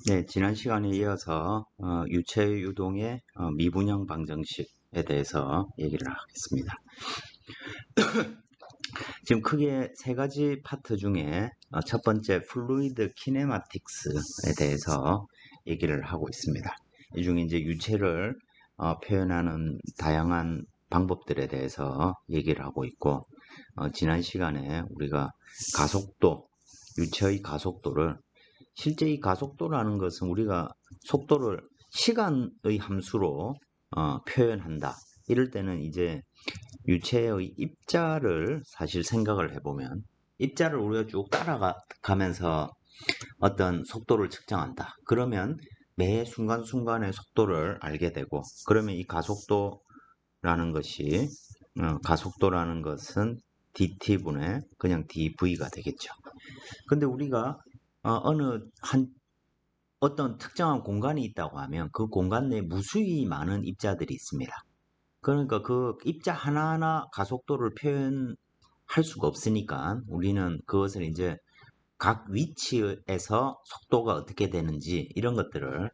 네, 지난 시간에 이어서 유체 유동의 미분형 방정식에 대해서 얘기를 하겠습니다. 지금 크게 세 가지 파트 중에 첫 번째 플루이드 키네마틱스에 대해서 얘기를 하고 있습니다. 이 중에 이제 유체를 표현하는 다양한 방법들에 대해서 얘기를 하고 있고, 지난 시간에 우리가 가속도, 유체의 가속도를 실제 이 가속도라는 것은 우리가 속도를 시간의 함수로 표현한다. 이럴 때는 이제 유체의 입자를 사실 생각을 해보면 입자를 우리가 쭉 따라가면서 어떤 속도를 측정한다. 그러면 매 순간순간의 속도를 알게 되고 그러면 이 가속도라는 것은 dt분의 그냥 dv가 되겠죠. 근데 우리가 어떤 특정한 공간이 있다고 하면 그 공간 내에 무수히 많은 입자들이 있습니다. 그러니까 그 입자 하나하나 가속도를 표현할 수가 없으니까 우리는 그것을 이제 각 위치에서 속도가 어떻게 되는지 이런 것들을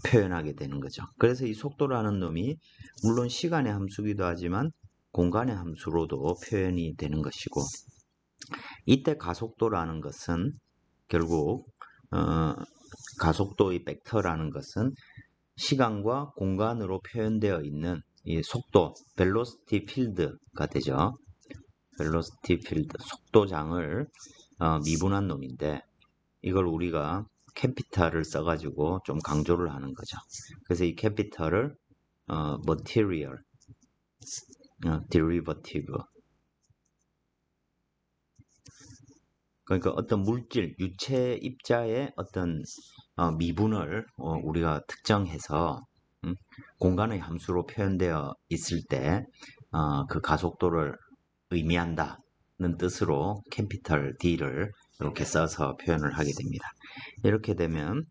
표현하게 되는 거죠. 그래서 이 속도라는 놈이 물론 시간의 함수기도 하지만 공간의 함수로도 표현이 되는 것이고, 이때 가속도라는 것은 결국 가속도의 벡터라는 것은 시간과 공간으로 표현되어 있는 이 속도, velocity field가 되죠. velocity field, 속도장을 미분한 놈인데 이걸 우리가 캐피탈을 써가지고 좀 강조를 하는 거죠. 그래서 이 캐피탈을 material, derivative, 그러니까 어떤 물질, 유체 입자의 어떤 미분을 우리가 특정해서 공간의 함수로 표현되어 있을 때 그 가속도를 의미한다는 뜻으로 캐피털 D를 이렇게 써서 표현을 하게 됩니다. 이렇게 되면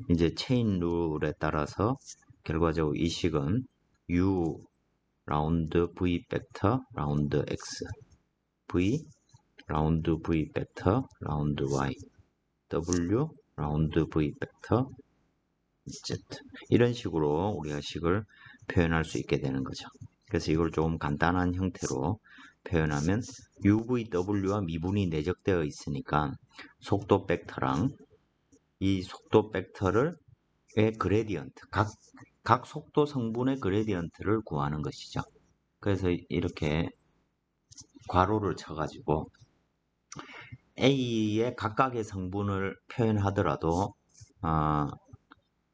이제 체인 룰에 따라서 결과적으로 이 식은 U 라운드 V 벡터 라운드 X, V 라운드 V 벡터 라운드 Y, W 라운드 V 벡터 Z, 이런 식으로 우리가 식을 표현할 수 있게 되는 거죠. 그래서 이걸 조금 간단한 형태로 표현하면 UVW와 미분이 내적되어 있으니까 속도 벡터랑 이 속도 벡터의 그레디언트, 각 속도 성분의 그레디언트를 구하는 것이죠. 그래서 이렇게 괄호를 쳐가지고 A의 각각의 성분을 표현하더라도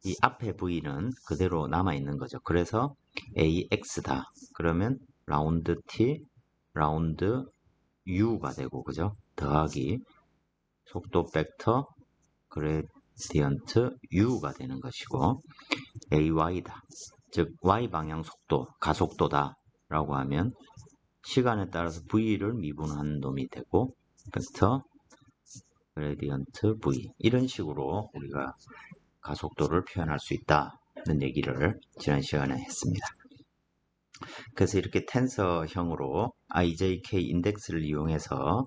이 앞에 V는 그대로 남아있는 거죠. 그래서 AX다. 그러면 라운드 T, 라운드 U가 되고, 그죠? 더하기 속도 벡터 그레디언트 U가 되는 것이고, AY다. 즉, Y방향 속도, 가속도다. 라고 하면 시간에 따라서 V를 미분한 놈이 되고, 벡터 그레디언트 V. 이런 식으로 우리가 가속도를 표현할 수 있다는 얘기를 지난 시간에 했습니다. 그래서 이렇게 텐서형으로 IJK 인덱스를 이용해서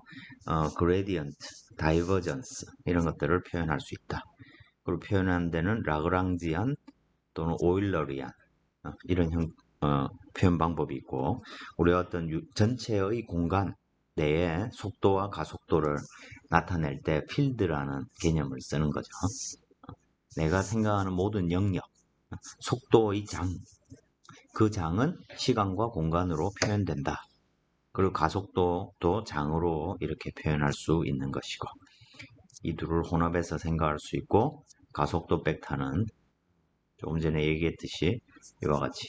그레디언트, 다이버전스 이런 것들을 표현할 수 있다. 그리고 표현하는 데는 라그랑지안 또는 오일러리안 이런 표현 방법이 있고, 우리가 어떤 전체의 공간 내에 속도와 가속도를 나타낼 때 필드라는 개념을 쓰는 거죠. 내가 생각하는 모든 영역, 속도의 장, 그 장은 시간과 공간으로 표현된다. 그리고 가속도도 장으로 이렇게 표현할 수 있는 것이고, 이 둘을 혼합해서 생각할 수 있고, 가속도 벡터는 조금 전에 얘기했듯이 이와 같이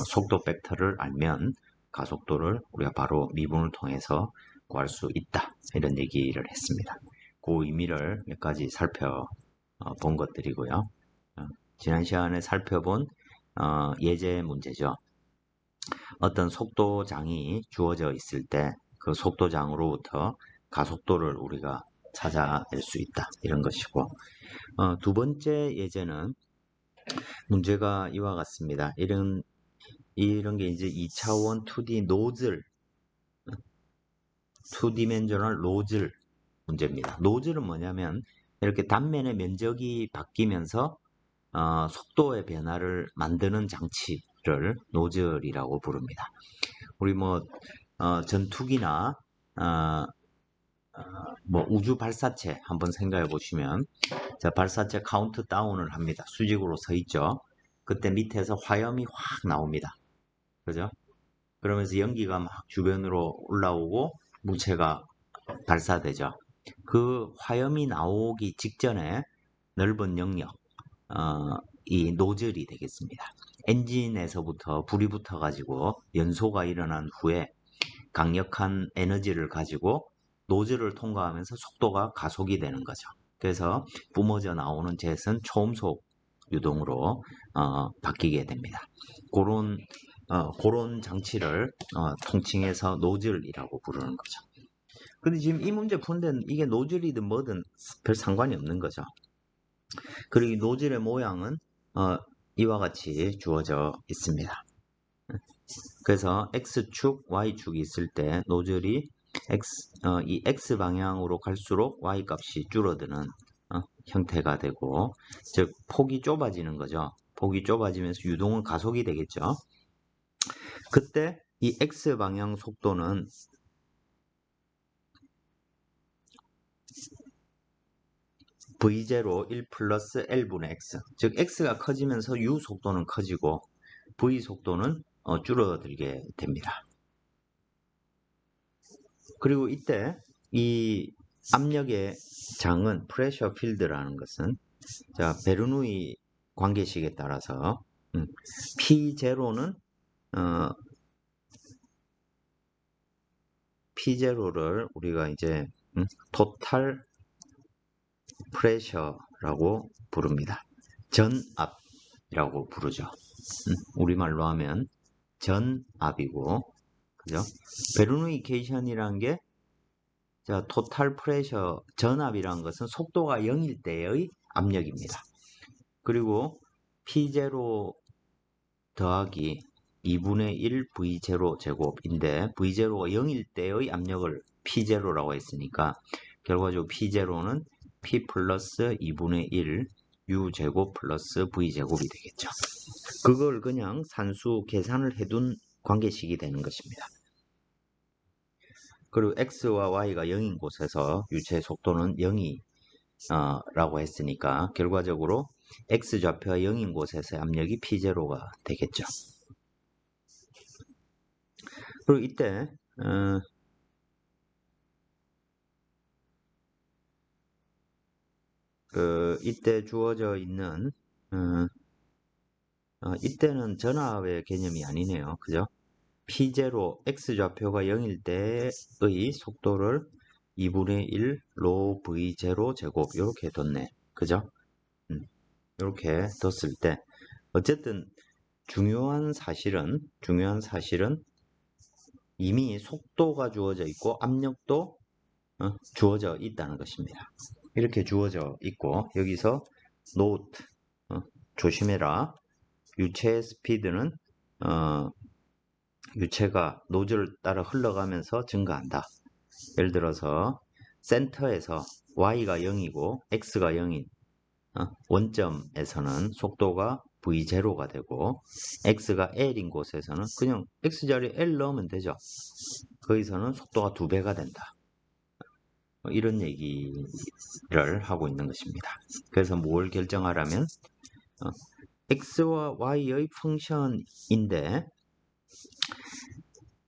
속도 벡터를 알면 가속도를 우리가 바로 미분을 통해서 구할 수 있다. 이런 얘기를 했습니다. 그 의미를 몇 가지 살펴본 것들이고요. 지난 시간에 살펴본 예제 문제죠. 어떤 속도장이 주어져 있을 때 그 속도장으로부터 가속도를 우리가 찾아낼 수 있다. 이런 것이고, 두 번째 예제는 문제가 이와 같습니다. 이런 게 이제 2차원 2D 노즐, 2디멘저널 노즐 문제입니다. 노즐은 뭐냐면 이렇게 단면의 면적이 바뀌면서 속도의 변화를 만드는 장치를 노즐이라고 부릅니다. 우리 뭐 전투기나 뭐 우주 발사체 한번 생각해 보시면, 자, 발사체 카운트다운을 합니다. 수직으로 서 있죠. 그때 밑에서 화염이 확 나옵니다. 그죠? 그러면서 연기가 막 주변으로 올라오고 물체가 발사되죠. 그 화염이 나오기 직전에 넓은 영역, 이 노즐이 되겠습니다. 엔진에서부터 불이 붙어가지고 연소가 일어난 후에 강력한 에너지를 가지고 노즐을 통과하면서 속도가 가속이 되는 거죠. 그래서 뿜어져 나오는 젯은 초음속 유동으로 바뀌게 됩니다. 그런 장치를 통칭해서 노즐이라고 부르는 거죠. 근데 지금 이 문제 푸는 데는 이게 노즐이든 뭐든 별 상관이 없는 거죠. 그리고 이 노즐의 모양은 이와 같이 주어져 있습니다. 그래서 X축, Y축이 있을 때 노즐이 이 X 방향으로 갈수록 Y 값이 줄어드는 형태가 되고, 즉 폭이 좁아지는 거죠. 폭이 좁아지면서 유동은 가속이 되겠죠. 그때 이 X 방향 속도는 V0 1 플러스 L분의 X, 즉 X가 커지면서 U 속도는 커지고 V 속도는 줄어들게 됩니다. 그리고 이때 이 압력의 장은 프레셔 필드라는 것은, 자, 베르누이 관계식에 따라서 P0는 P0를 우리가 이제 토탈 프레셔라고 부릅니다. 전압이라고 부르죠. 우리말로 하면 전압이고, 그죠? 베르누이 계션이라는 게, 자, 토탈 프레셔, 전압이라는 것은 속도가 0일 때의 압력입니다. 그리고 P0 더하기 2분의 1 V0 제곱인데, V0가 0일 때의 압력을 P0라고 했으니까 결과적으로 P0는 P 플러스 2분의 1 U 제곱 플러스 V 제곱이 되겠죠. 그걸 그냥 산수 계산을 해둔 관계식이 되는 것입니다. 그리고 X와 Y가 0인 곳에서 유체의 속도는 0이 라고 했으니까 결과적으로 X좌표가 0인 곳에서의 압력이 P0가 되겠죠. 그리고 이때 이때 주어져 있는 이때는 전압의 개념이 아니네요. 그죠? P0, X좌표가 0일 때의 속도를 2분의 1 로 V0 제곱 이렇게 뒀네. 그죠? 이렇게 뒀을 때 어쨌든 중요한 사실은 이미 속도가 주어져 있고 압력도 주어져 있다는 것입니다. 이렇게 주어져 있고, 여기서 노트, 조심해라. 유체의 스피드는 유체가 노즐을 따라 흘러가면서 증가한다. 예를 들어서 센터에서 Y가 0이고 X가 0인 원점에서는 속도가 V0가 되고, X가 L인 곳에서는 그냥 X자리에 L 넣으면 되죠. 거기서는 속도가 2배가 된다. 이런 얘기를 하고 있는 것입니다. 그래서 뭘 결정하라면 X와 Y의 펑션인데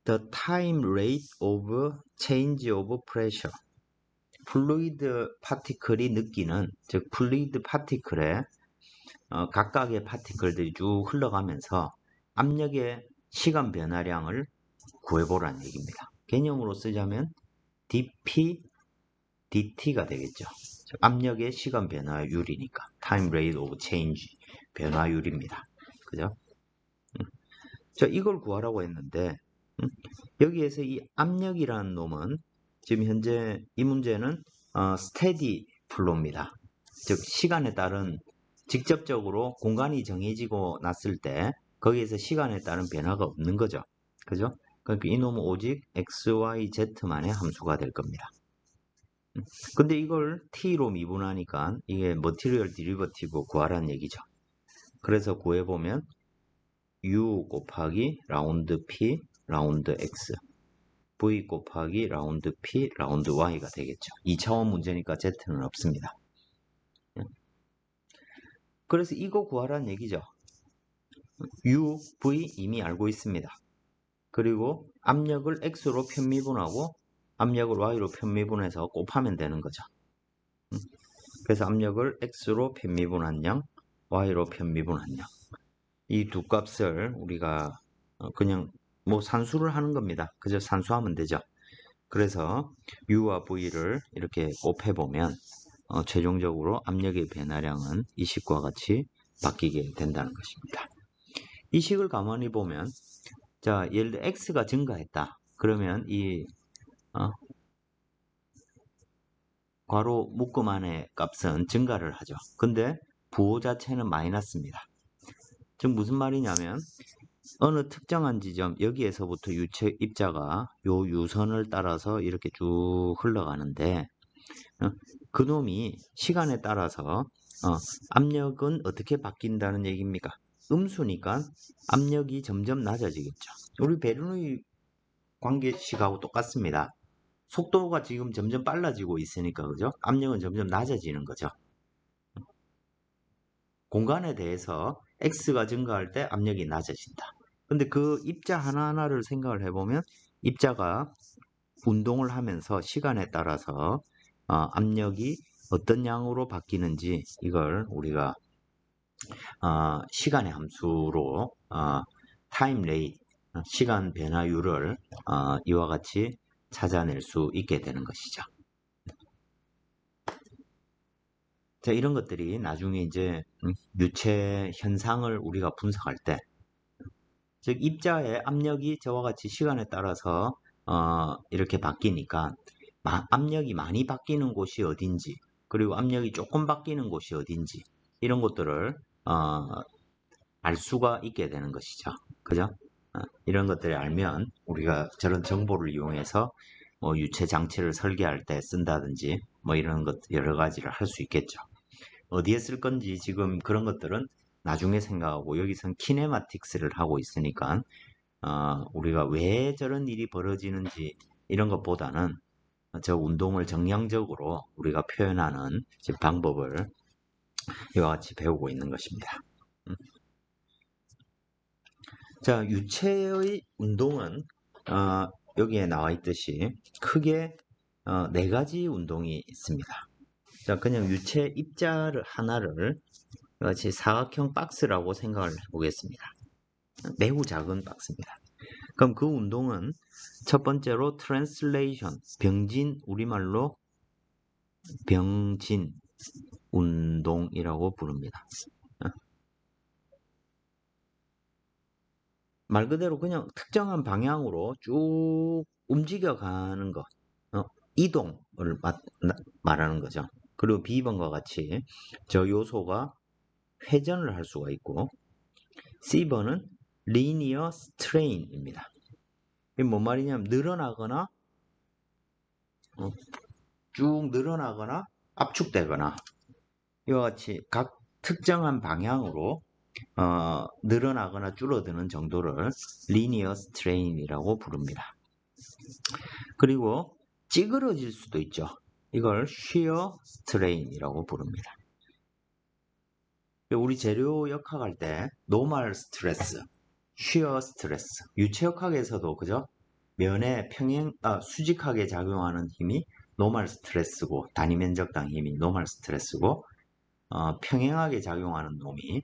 the time rate of change of pressure, 플루이드 파티클이 느끼는, 즉 플루이드 파티클에 각각의 파티클들이 쭉 흘러가면서 압력의 시간 변화량을 구해보라는 얘기입니다. 개념으로 쓰자면 dp dt가 되겠죠. 즉 압력의 시간 변화율이니까 time rate of change, 변화율입니다. 그죠? 자, 이걸 구하라고 했는데 여기에서 이 압력이라는 놈은 지금 현재 이 문제는 스테디 플로우입니다. 즉 시간에 따른, 직접적으로 공간이 정해지고 났을 때 거기에서 시간에 따른 변화가 없는 거죠. 그죠? 그러니까 이 놈은 오직 x, y, z만의 함수가 될 겁니다. 근데 이걸 t로 미분하니까 이게 머티리얼 디리버티브 구하라는 얘기죠. 그래서 구해보면 u 곱하기 라운드 p 라운드 x v 곱하기 라운드 p 라운드 y가 되겠죠. 2차원 문제니까 z는 없습니다. 그래서 이거 구하라는 얘기죠. u, v 이미 알고 있습니다. 그리고 압력을 x로 편미분하고 압력을 y로 편미분해서 곱하면 되는 거죠. 그래서 압력을 x로 편미분한 양, y로 편미분한 양. 이 두 값을 우리가 그냥 뭐 산수를 하는 겁니다. 그저 산수하면 되죠. 그래서 u와 v를 이렇게 곱해보면 최종적으로 압력의 변화량은 이 식과 같이 바뀌게 된다는 것입니다. 이 식을 가만히 보면 자, 예를 들어 x가 증가했다. 그러면 이 괄호 묶음 안의 값은 증가를 하죠. 근데 부호 자체는 마이너스입니다. 즉 무슨 말이냐면 어느 특정한 지점 여기에서부터 유체 입자가 요 유선을 따라서 이렇게 쭉 흘러가는데 그놈이 시간에 따라서 압력은 어떻게 바뀐다는 얘기입니까? 음수니까 압력이 점점 낮아지겠죠. 우리 베르누이 관계식하고 똑같습니다. 속도가 지금 점점 빨라지고 있으니까 그죠? 압력은 점점 낮아지는 거죠. 공간에 대해서 x가 증가할 때 압력이 낮아진다. 근데 그 입자 하나하나를 생각을 해보면 입자가 운동을 하면서 시간에 따라서 압력이 어떤 양으로 바뀌는지 이걸 우리가 시간의 함수로 타임 레이트, 시간 변화율을 이와 같이 찾아낼 수 있게 되는 것이죠. 자, 이런 것들이 나중에 이제 유체 현상을 우리가 분석할 때, 즉 입자의 압력이 저와 같이 시간에 따라서 이렇게 바뀌니까 압력이 많이 바뀌는 곳이 어딘지, 그리고 압력이 조금 바뀌는 곳이 어딘지 이런 것들을 알 수가 있게 되는 것이죠. 그죠? 이런 것들을 알면 우리가 저런 정보를 이용해서 뭐 유체 장치를 설계할 때 쓴다든지 뭐 이런 것 여러 가지를 할 수 있겠죠. 어디에 쓸 건지 지금 그런 것들은 나중에 생각하고 여기선 키네마틱스를 하고 있으니까 우리가 왜 저런 일이 벌어지는지 이런 것보다는 저 운동을 정량적으로 우리가 표현하는 방법을 이와 같이 배우고 있는 것입니다. 자, 유체의 운동은 여기에 나와 있듯이 크게 네 가지 운동이 있습니다. 자, 그냥 유체 입자를 하나를 같이 사각형 박스라고 생각을 해보겠습니다. 매우 작은 박스입니다. 그럼 그 운동은 첫 번째로 트랜슬레이션, 병진, 우리말로 병진 운동이라고 부릅니다. 말 그대로 그냥 특정한 방향으로 쭉 움직여가는 것, 이동을 말하는 거죠. 그리고 B번과 같이 저 요소가 회전을 할 수가 있고 C번은 linear strain입니다. 이게 뭔 말이냐면 늘어나거나 쭉 늘어나거나 압축되거나 이와 같이 각 특정한 방향으로 늘어나거나 줄어드는 정도를 linear strain이라고 부릅니다. 그리고 찌그러질 수도 있죠. 이걸 shear strain이라고 부릅니다. 우리 재료 역학할 때 normal stress, shear stress, 유체역학에서도 그죠? 면에 수직하게 작용하는 힘이 normal stress고 단위 면적당 힘이 normal stress고 평행하게 작용하는 놈이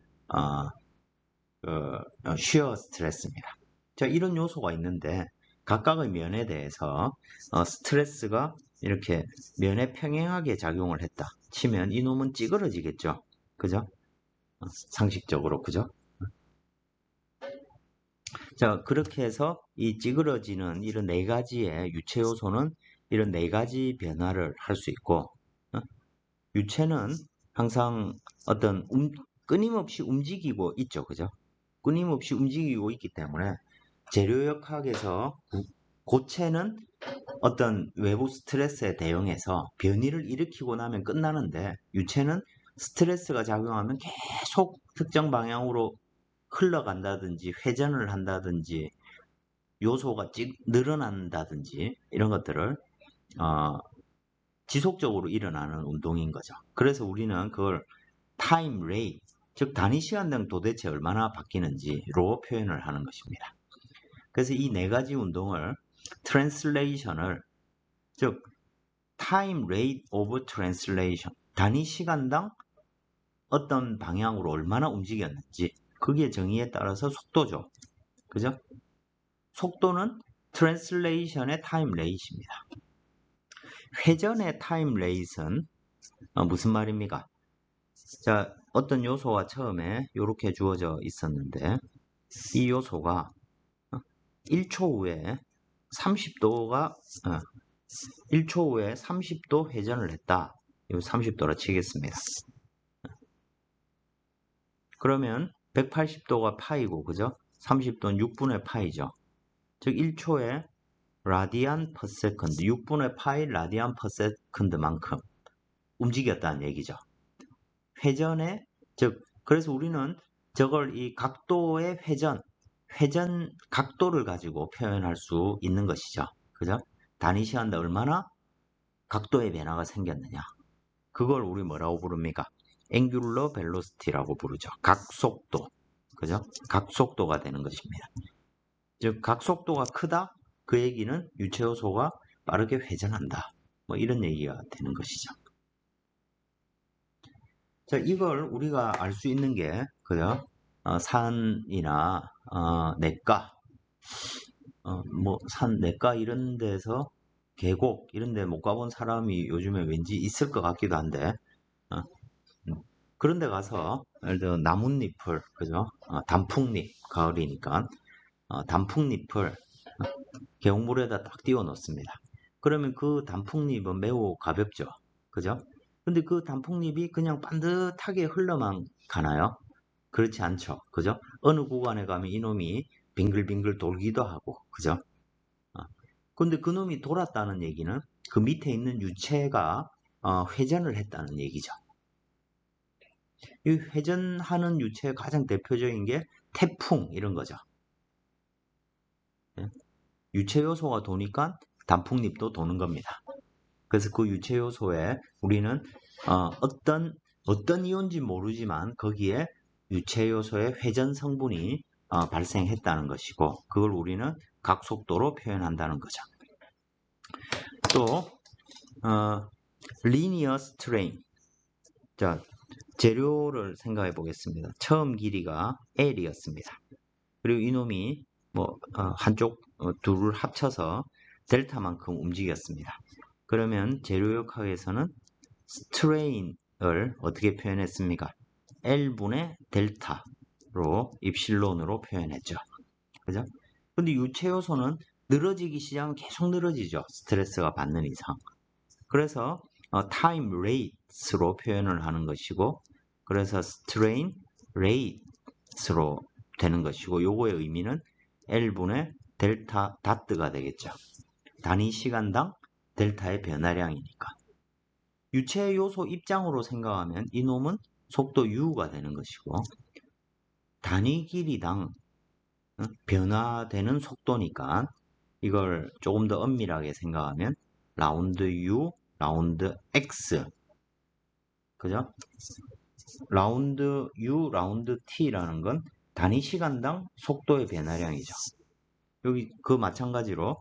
shear stress입니다. 자, 이런 요소가 있는데 각각의 면에 대해서 스트레스가 이렇게 면에 평행하게 작용을 했다 치면 이 놈은 찌그러지겠죠. 그죠? 상식적으로 그죠? 자, 그렇게 해서 이 찌그러지는 이런 네 가지의 유체 요소는 이런 네 가지 변화를 할 수 있고 유체는 항상 어떤 끊임없이 움직이고 있죠. 그죠? 끊임없이 움직이고 있기 때문에 재료역학에서 고체는 어떤 외부 스트레스에 대응해서 변이를 일으키고 나면 끝나는데 유체는 스트레스가 작용하면 계속 특정 방향으로 흘러간다든지 회전을 한다든지 요소가 늘어난다든지 이런 것들을 지속적으로 일어나는 운동인 거죠. 그래서 우리는 그걸 타임 레이트, 즉 단위 시간당 도대체 얼마나 바뀌는지로 표현을 하는 것입니다. 그래서 이 네 가지 운동을 트랜슬레이션을 즉 time rate of translation 단위 시간당 어떤 방향으로 얼마나 움직였는지 그게 정의에 따라서 속도죠. 그죠? 속도는 트랜슬레이션의 타임 레이트입니다. 회전의 타임 레이트는 무슨 말입니까? 자, 어떤 요소가 처음에 이렇게 주어져 있었는데 이 요소가 1초 후에 30도가 1초 후에 30도 회전을 했다. 이 30도라 치겠습니다. 그러면 180도가 파이고 그죠? 30도는 6분의 파이죠. 즉 1초에 라디안 퍼 세컨드 6분의 파이 라디안 퍼 세컨드만큼 움직였다는 얘기죠. 회전의 즉 그래서 우리는 저걸 이 각도의 회전 각도를 가지고 표현할 수 있는 것이죠. 그죠? 단위 시간당 얼마나 각도의 변화가 생겼느냐. 그걸 우리 뭐라고 부릅니까? 앵귤러 벨로시티라고 부르죠. 각속도. 그죠? 각속도가 되는 것입니다. 즉 각속도가 크다? 그 얘기는 유체 요소가 빠르게 회전한다. 뭐 이런 얘기가 되는 것이죠. 자, 이걸 우리가 알 수 있는 게 그죠? 산이나 내과 뭐 산 내과 이런 데서 계곡 이런 데 못 가본 사람이 요즘에 왠지 있을 것 같기도 한데 그런 데 가서 예를 들어 나뭇잎을 그죠? 단풍잎 가을이니까 단풍잎을 계곡물에다 딱 띄워 놓습니다. 그러면 그 단풍잎은 매우 가볍죠. 그죠? 근데 그 단풍잎이 그냥 반듯하게 흘러만 가나요? 그렇지 않죠. 그죠? 어느 구간에 가면 이놈이 빙글빙글 돌기도 하고, 그죠? 근데 그 놈이 돌았다는 얘기는 그 밑에 있는 유체가 회전을 했다는 얘기죠. 이 회전하는 유체의 가장 대표적인 게 태풍 이런 거죠. 유체 요소가 도니까 단풍잎도 도는 겁니다. 그래서 그 유체 요소에 우리는 어떤 이온인지 모르지만 거기에 유체 요소의 회전 성분이 발생했다는 것이고 그걸 우리는 각속도로 표현한다는 거죠. 또 linear strain. 자, 재료를 생각해 보겠습니다. 처음 길이가 L이었습니다. 그리고 이놈이 한쪽 둘을 합쳐서 델타만큼 움직였습니다. 그러면 재료역학에서는 스트레인을 어떻게 표현했습니까? L분의 델타로 입실론으로 표현했죠. 그죠? 근데 유체 요소는 늘어지기 시작하면 계속 늘어지죠. 스트레스가 받는 이상. 그래서 time rates로 표현을 하는 것이고 그래서 strain rates로 되는 것이고 요거의 의미는 L분의 델타 다트가 되겠죠. 단위 시간당 델타의 변화량이니까. 유체 요소 입장으로 생각하면 이놈은 속도 u가 되는 것이고 단위 길이당 변화되는 속도니까 이걸 조금 더 엄밀하게 생각하면 라운드 u, 라운드 x 그죠? 라운드 u, 라운드 t라는 건 단위 시간당 속도의 변화량이죠. 여기 그 마찬가지로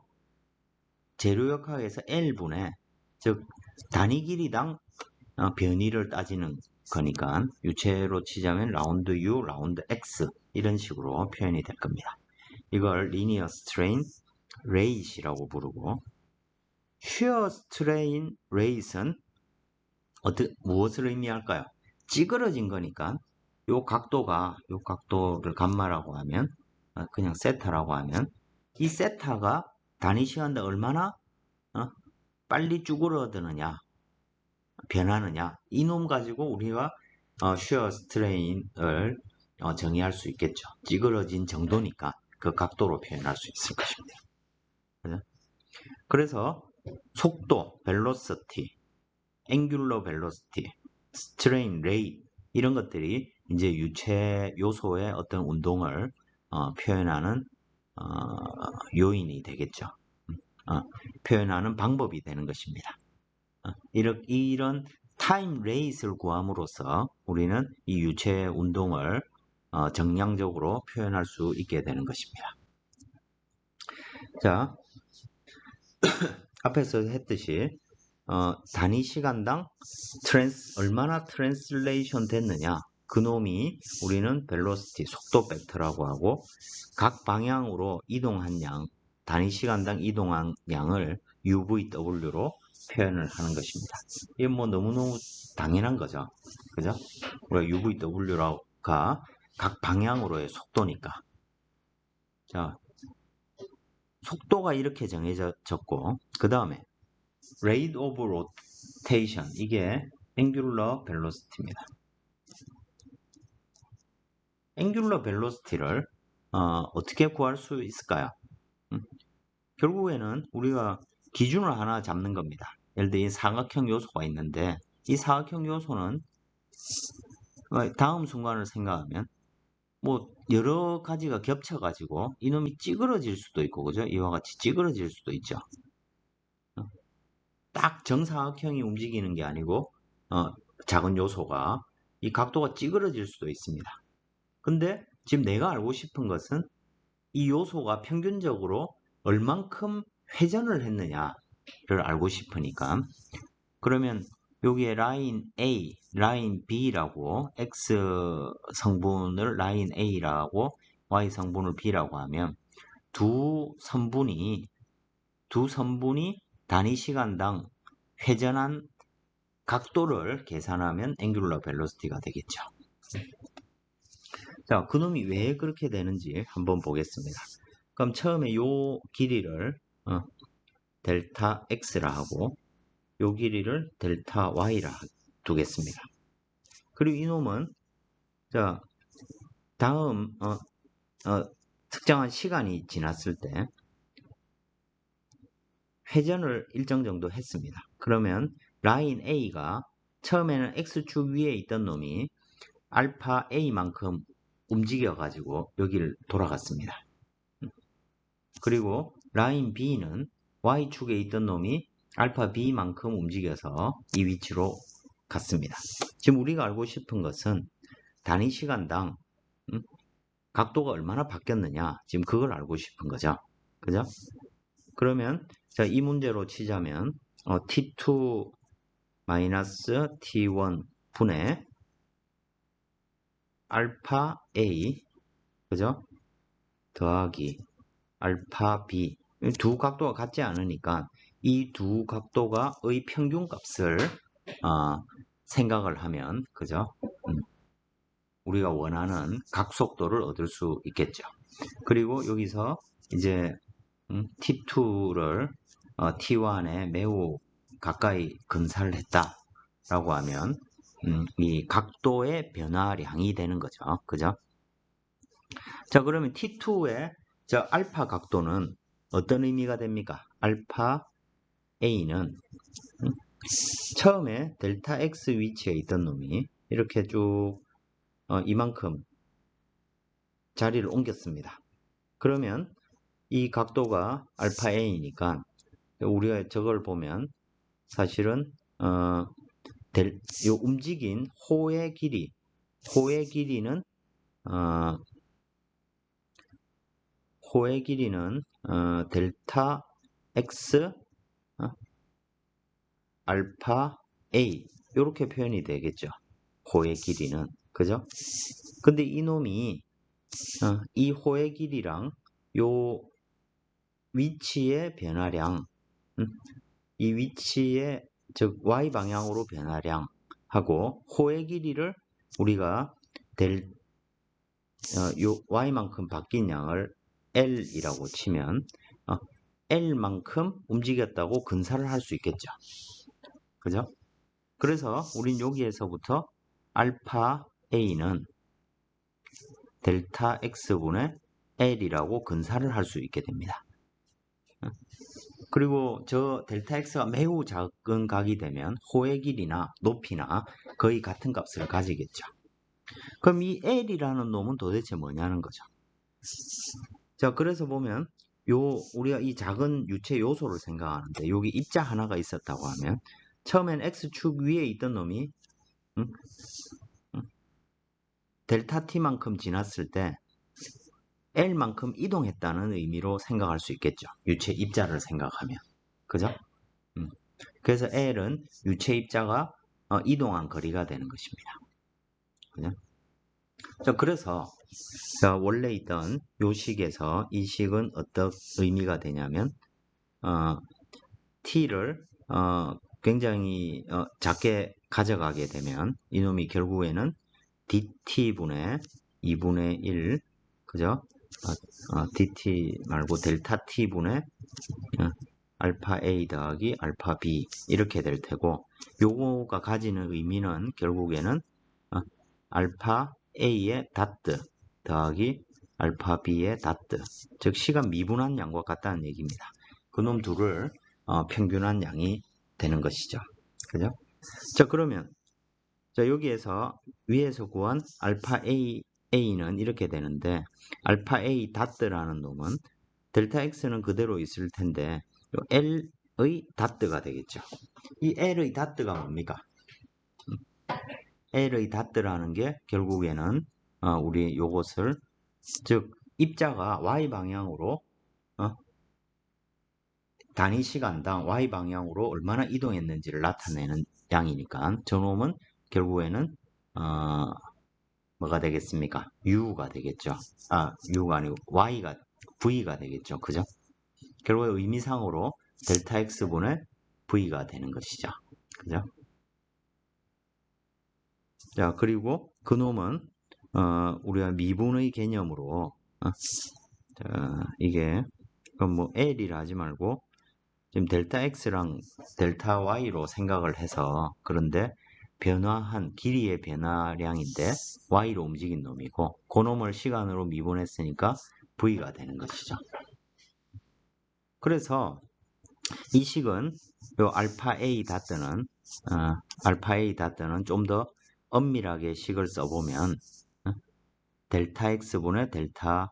재료역학에서 L분의 즉 단위 길이당 변이를 따지는 거니까 유체로 치자면 라운드 U, 라운드 X 이런 식으로 표현이 될 겁니다. 이걸 linear strain rate이라고 부르고 shear strain rate는 무엇을 의미할까요? 찌그러진 거니까 요 각도를 감마라고 하면 그냥 세타라고 하면 이 세타가 단위 시간당 얼마나 빨리 쭈그러드느냐 변하느냐 이놈 가지고 우리가 shear strain을 정의할 수 있겠죠. 찌그러진 정도니까 그 각도로 표현할 수 있을 것입니다. 그래서 속도, velocity, angular velocity, strain rate 이런 것들이 이제 유체 요소의 어떤 운동을 표현하는 요인이 되겠죠. 표현하는 방법이 되는 것입니다. 이런 타임 레이스를 구함으로써 우리는 이 유체의 운동을 정량적으로 표현할 수 있게 되는 것입니다. 자, 앞에서 했듯이 단위 시간당 얼마나 트랜슬레이션 됐느냐, 그놈이 우리는 벨로시티, 속도 벡터라고 하고, 각 방향으로 이동한 양, 단위 시간당 이동한 양을 UVW로 표현을 하는 것입니다. 이게 뭐 너무너무 당연한 거죠. 그죠? 우리가 UVW가 각 방향으로의 속도니까. 자, 속도가 이렇게 정해졌고, 그 다음에 rate of rotation, 이게 angular velocity입니다. angular velocity를 어떻게 구할 수 있을까요? 결국에는 우리가 기준을 하나 잡는 겁니다. 예를 들어 이 사각형 요소가 있는데, 이 사각형 요소는 다음 순간을 생각하면 뭐 여러 가지가 겹쳐가지고 이놈이 찌그러질 수도 있고, 그죠? 이와 같이 찌그러질 수도 있죠. 딱 정사각형이 움직이는 게 아니고 작은 요소가 이 각도가 찌그러질 수도 있습니다. 근데 지금 내가 알고 싶은 것은 이 요소가 평균적으로 얼만큼 회전을 했느냐를 알고 싶으니까, 그러면 여기에 라인 A, 라인 B라고 X 성분을 라인 A라고 Y 성분을 B라고 하면 두 선분이 단위 시간당 회전한 각도를 계산하면 앵귤러 벨로시티가 되겠죠. 자, 그놈이 왜 그렇게 되는지 한번 보겠습니다. 그럼 처음에 요 길이를 델타 X라 하고 요 길이를 델타 Y라 두겠습니다. 그리고 이놈은 자, 다음 특정한 시간이 지났을 때 회전을 일정 정도 했습니다. 그러면 라인 A가 처음에는 X축 위에 있던 놈이 알파 A만큼 움직여 가지고 여기를 돌아갔습니다. 그리고 라인 B는 Y축에 있던 놈이 알파 B만큼 움직여서 이 위치로 갔습니다. 지금 우리가 알고 싶은 것은 단위 시간당 각도가 얼마나 바뀌었느냐, 지금 그걸 알고 싶은 거죠. 그죠? 그러면 자, 이 문제로 치자면 T2 마이너스 T1 분의 알파 A, 그죠? 더하기 알파 B. 두 각도가 같지 않으니까 이 두 각도가의 평균값을 생각을 하면, 그죠? 우리가 원하는 각속도를 얻을 수 있겠죠. 그리고 여기서 이제 T2를 T1에 매우 가까이 근사를 했다라고 하면 이 각도의 변화량이 되는 거죠. 그죠? 자, 그러면 T2의 저 알파 각도는 어떤 의미가 됩니까? 알파 A는 처음에 델타 X 위치에 있던 놈이 이렇게 쭉 이만큼 자리를 옮겼습니다. 그러면 이 각도가 알파 A니까 우리가 저걸 보면 사실은 요 움직인 호의 길이는 델타 X 알파 A 이렇게 표현이 되겠죠. 호의 길이는, 그죠? 근데 이놈이 이 호의 길이랑 요 위치의 변화량, 이 위치의 즉 Y 방향으로 변화량하고 호의 길이를 우리가 요 Y만큼 바뀐 양을 L이라고 치면 L만큼 움직였다고 근사를 할 수 있겠죠. 그죠? 그래서 우린 여기에서부터 알파 A는 델타 X분의 L이라고 근사를 할 수 있게 됩니다. 그리고 저 델타 x가 매우 작은 각이 되면 호의 길이나 높이나 거의 같은 값을 가지겠죠. 그럼 이 L이라는 놈은 도대체 뭐냐는 거죠. 자, 그래서 보면 우리가 이 작은 유체 요소를 생각하는데 여기 입자 하나가 있었다고 하면 처음엔 x축 위에 있던 놈이 델타 t만큼 지났을 때 L만큼 이동했다는 의미로 생각할 수 있겠죠. 유체 입자를 생각하면. 그죠? 그래서 L은 유체 입자가 이동한 거리가 되는 것입니다. 그죠? 자, 그래서 원래 있던 요 식에서 이 식은 어떤 의미가 되냐면 t를 굉장히 작게 가져가게 되면 이놈이 결국에는 dt분의 2분의 1 그죠? dt 말고 델타 t분의 알파 a 더하기 알파 b 이렇게 될 테고 요거가 가지는 의미는 결국에는 알파 a의 다트 더하기 알파 b의 다트 즉 시간 미분한 양과 같다는 얘기입니다. 그놈 둘을 평균한 양이 되는 것이죠. 그죠? 자, 그러면 자, 여기에서 위에서 구한 알파 a는 이렇게 되는데 알파 a 다트라는 놈은 델타 x는 그대로 있을 텐데 L의 다트가 되겠죠. 이 L의 다트가 뭡니까? L의 다트라는 게 결국에는 우리 요것을 즉 입자가 y 방향으로 단위 시간당 y 방향으로 얼마나 이동했는지를 나타내는 양이니까 저놈은 결국에는 뭐가 되겠습니까? U가 되겠죠. U가 아니고 V가 되겠죠. 그죠? 결국에 의미상으로 델타 X분의 V가 되는 것이죠. 그죠? 자, 그리고 그놈은 우리가 미분의 개념으로 이게 그럼 뭐 L이라 하지 말고 지금 델타 X랑 델타 Y로 생각을 해서 그런데 변화한 길이의 변화량인데 Y로 움직인 놈이고 그 놈을 시간으로 미분했으니까 V가 되는 것이죠. 그래서 이 식은 요 알파 A 다트는 좀 더 엄밀하게 식을 써보면 델타 X분의 델타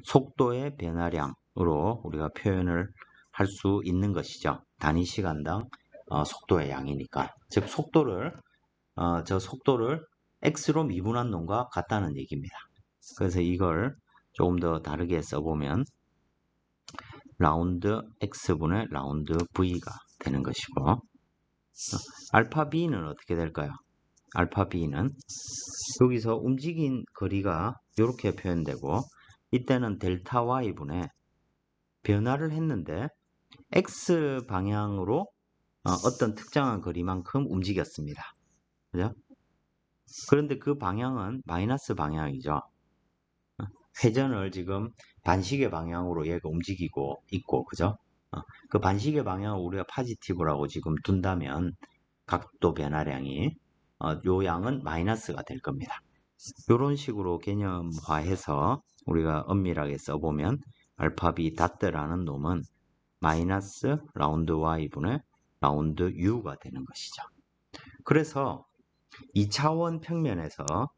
속도의 변화량으로 우리가 표현을 할 수 있는 것이죠. 단위 시간당 속도의 양이니까. 즉 저 속도를 x로 미분한 놈과 같다는 얘기입니다. 그래서 이걸 조금 더 다르게 써보면 라운드 x분의 라운드 v가 되는 것이고 알파 b는 어떻게 될까요? 알파 b는 여기서 움직인 거리가 이렇게 표현되고 이때는 델타 y분의 변화를 했는데 x 방향으로 어떤 특정한 거리만큼 움직였습니다. 그죠? 그런데 그 방향은 마이너스 방향이죠. 회전을 지금 반시계 방향으로 얘가 움직이고 있고, 그죠? 그 반시계 방향을 우리가 포지티브라고 지금 둔다면 각도 변화량이 요 양은 마이너스가 될 겁니다. 이런 식으로 개념화해서 우리가 엄밀하게 써보면 알파 b 다트라는 놈은 마이너스 라운드 y분의 라운드 u가 되는 것이죠. 그래서 2차원 평면에서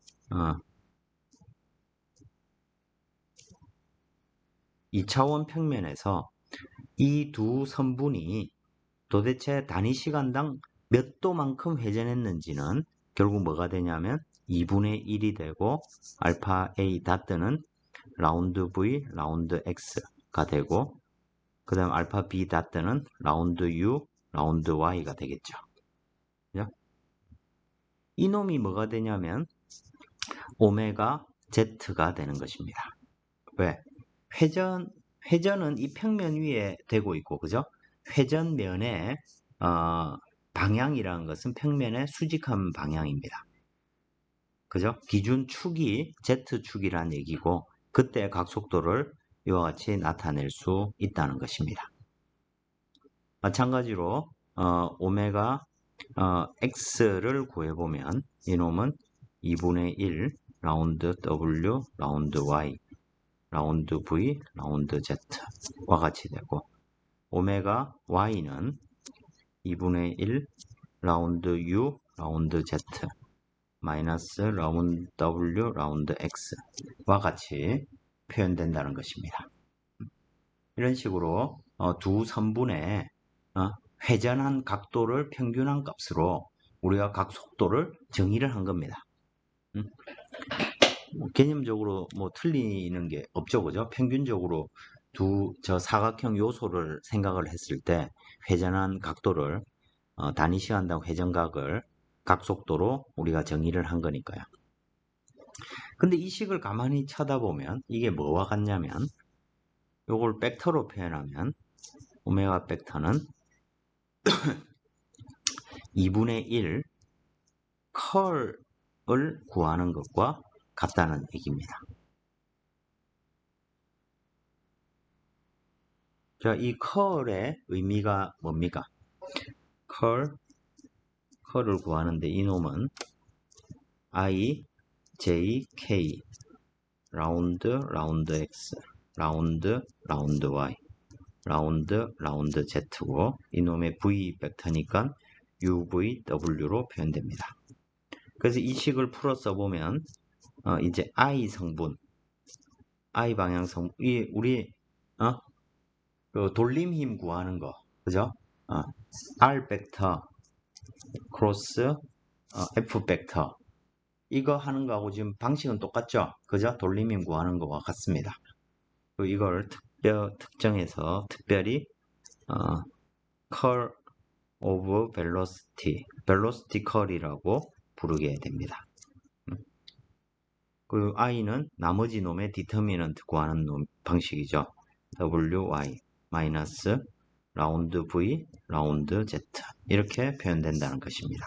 이 두 선분이 도대체 단위 시간당 몇 도만큼 회전했는지는 결국 뭐가 되냐면 2분의 1이 되고 알파 A 다트는 라운드 V, 라운드 X가 되고 그 다음 알파 B 다트는 라운드 U, 라운드 Y가 되겠죠. 그죠? 이놈이 뭐가 되냐면 오메가 Z가 되는 것입니다. 왜? 회전은 이 평면 위에 되고 있고, 그죠? 회전면의 방향이라는 것은 평면의 수직한 방향입니다. 그죠? 기준 축이 Z축이라는 얘기고, 그때 각속도를 이와 같이 나타낼 수 있다는 것입니다. 마찬가지로 오메가 X를 구해보면 이놈은 2분의 1 라운드 W, 라운드 Y, 라운드 V, 라운드 Z와 같이 되고 오메가 y는 2분의 1 라운드 u 라운드 z 마이너스 라운드 w 라운드 x와 같이 표현된다는 것입니다. 이런 식으로 두 선분의 회전한 각도를 평균한 값으로 우리가 각 속도를 정의를 한 겁니다. 개념적으로 뭐 틀리는 게 없죠, 그죠? 평균적으로 저 사각형 요소를 생각을 했을 때 회전한 각도를 단위 시간당 회전각을 각속도로 우리가 정의를 한 거니까요. 근데 이 식을 가만히 쳐다보면 이게 뭐와 같냐면 요걸 벡터로 표현하면 오메가 벡터는 2분의 1 컬을 구하는 것과 같다는 얘기입니다. 자, 이 컬의 의미가 뭡니까? 컬을 구하는데 이놈은 I, J, K 라운드 X 라운드 Y 라운드 Z고 이놈의 V 벡터니까 UVW로 표현됩니다. 그래서 이 식을 풀어 써보면 이제 I 성분, I 방향 성분, 우리 그 돌림 힘 구하는 거, 그죠? R 벡터 크로스 F 벡터 이거 하는 거하고 지금 방식은 똑같죠? 그죠? 돌림 힘 구하는 거와 같습니다. 이걸 특정해서 특별히 curl of velocity curl이라고 부르게 됩니다. 그 i는 나머지 놈의 determinant 구하는 방식이죠. wy 마이너스 라운드 v 라운드 z 이렇게 표현된다는 것입니다.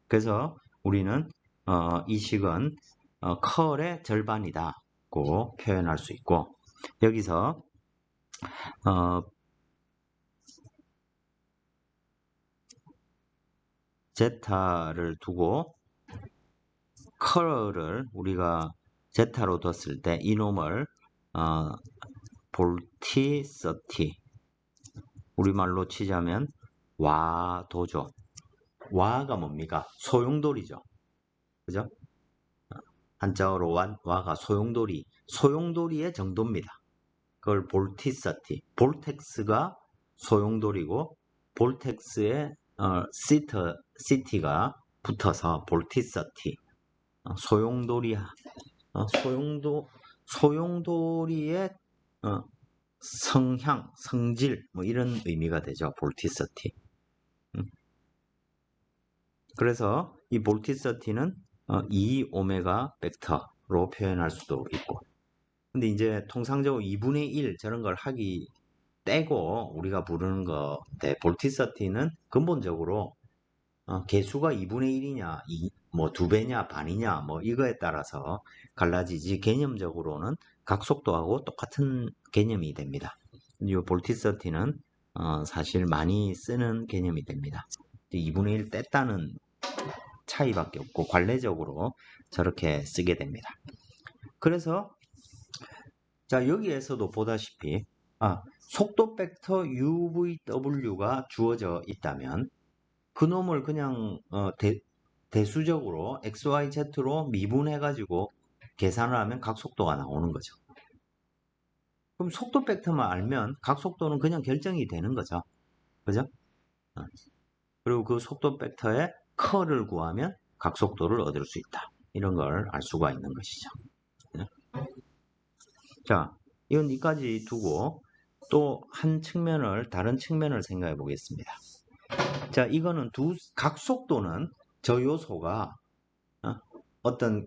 그래서 우리는 이 식은 curl의 절반이다고 표현할 수 있고 여기서 제타를 두고 curl을 우리가 제타로 뒀을 때 이놈을 볼티서티 우리말로 치자면 와도죠. 와가 뭡니까? 소용돌이죠. 그죠? 한자어로 와가 소용돌이의 정도입니다. 그걸 볼티서티 볼텍스가 소용돌이고 볼텍스에 시티가 붙어서 볼티서티 소용돌이의 성질 뭐 이런 의미가 되죠. 볼티서티. 그래서 이 볼티서티는 2 오메가 벡터로 표현할 수도 있고 근데 이제 통상적으로 2분의 1 저런 걸 하기 떼고 우리가 부르는 건데 볼티서티는 근본적으로 개수가 2분의 1이냐 뭐 2배냐 반이냐 뭐 이거에 따라서 갈라지지 개념적으로는 각속도하고 똑같은 개념이 됩니다. 이 볼티서티는 사실 많이 쓰는 개념이 됩니다. 2분의 1 뗐다는 차이밖에 없고 관례적으로 저렇게 쓰게 됩니다. 그래서 자 여기에서도 보다시피 속도 벡터 UVW가 주어져 있다면 그놈을 그냥 대수적으로 XYZ로 미분해가지고 계산을 하면 각속도가 나오는 거죠. 그럼 속도 벡터만 알면 각속도는 그냥 결정이 되는 거죠. 그죠? 그리고 그 속도 벡터의 컬을 구하면 각속도를 얻을 수 있다. 이런 걸 알 수가 있는 것이죠. 자, 이건 여기까지 두고 또 다른 측면을 생각해 보겠습니다. 자, 이거는 각속도는 저 요소가 어떤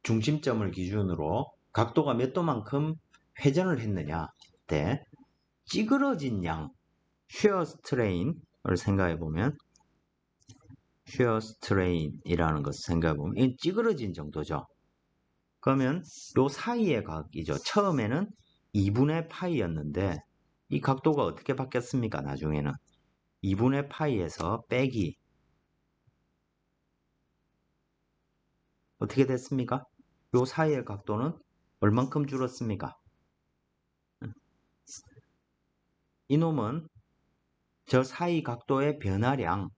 중심점을 기준으로 각도가 몇 도만큼 회전을 했느냐 때 찌그러진 양 shear strain을 생각해 보면 shear strain이라는 것을 생각해 보면 이건 찌그러진 정도죠. 그러면 요 사이의 각이죠. 처음에는 2분의 파이였는데 이 각도가 어떻게 바뀌었습니까? 나중에는 2분의 파이에서 빼기 어떻게 됐습니까? 요 사이의 각도는 얼만큼 줄었습니까? 이놈은 저 사이 각도의 변화량,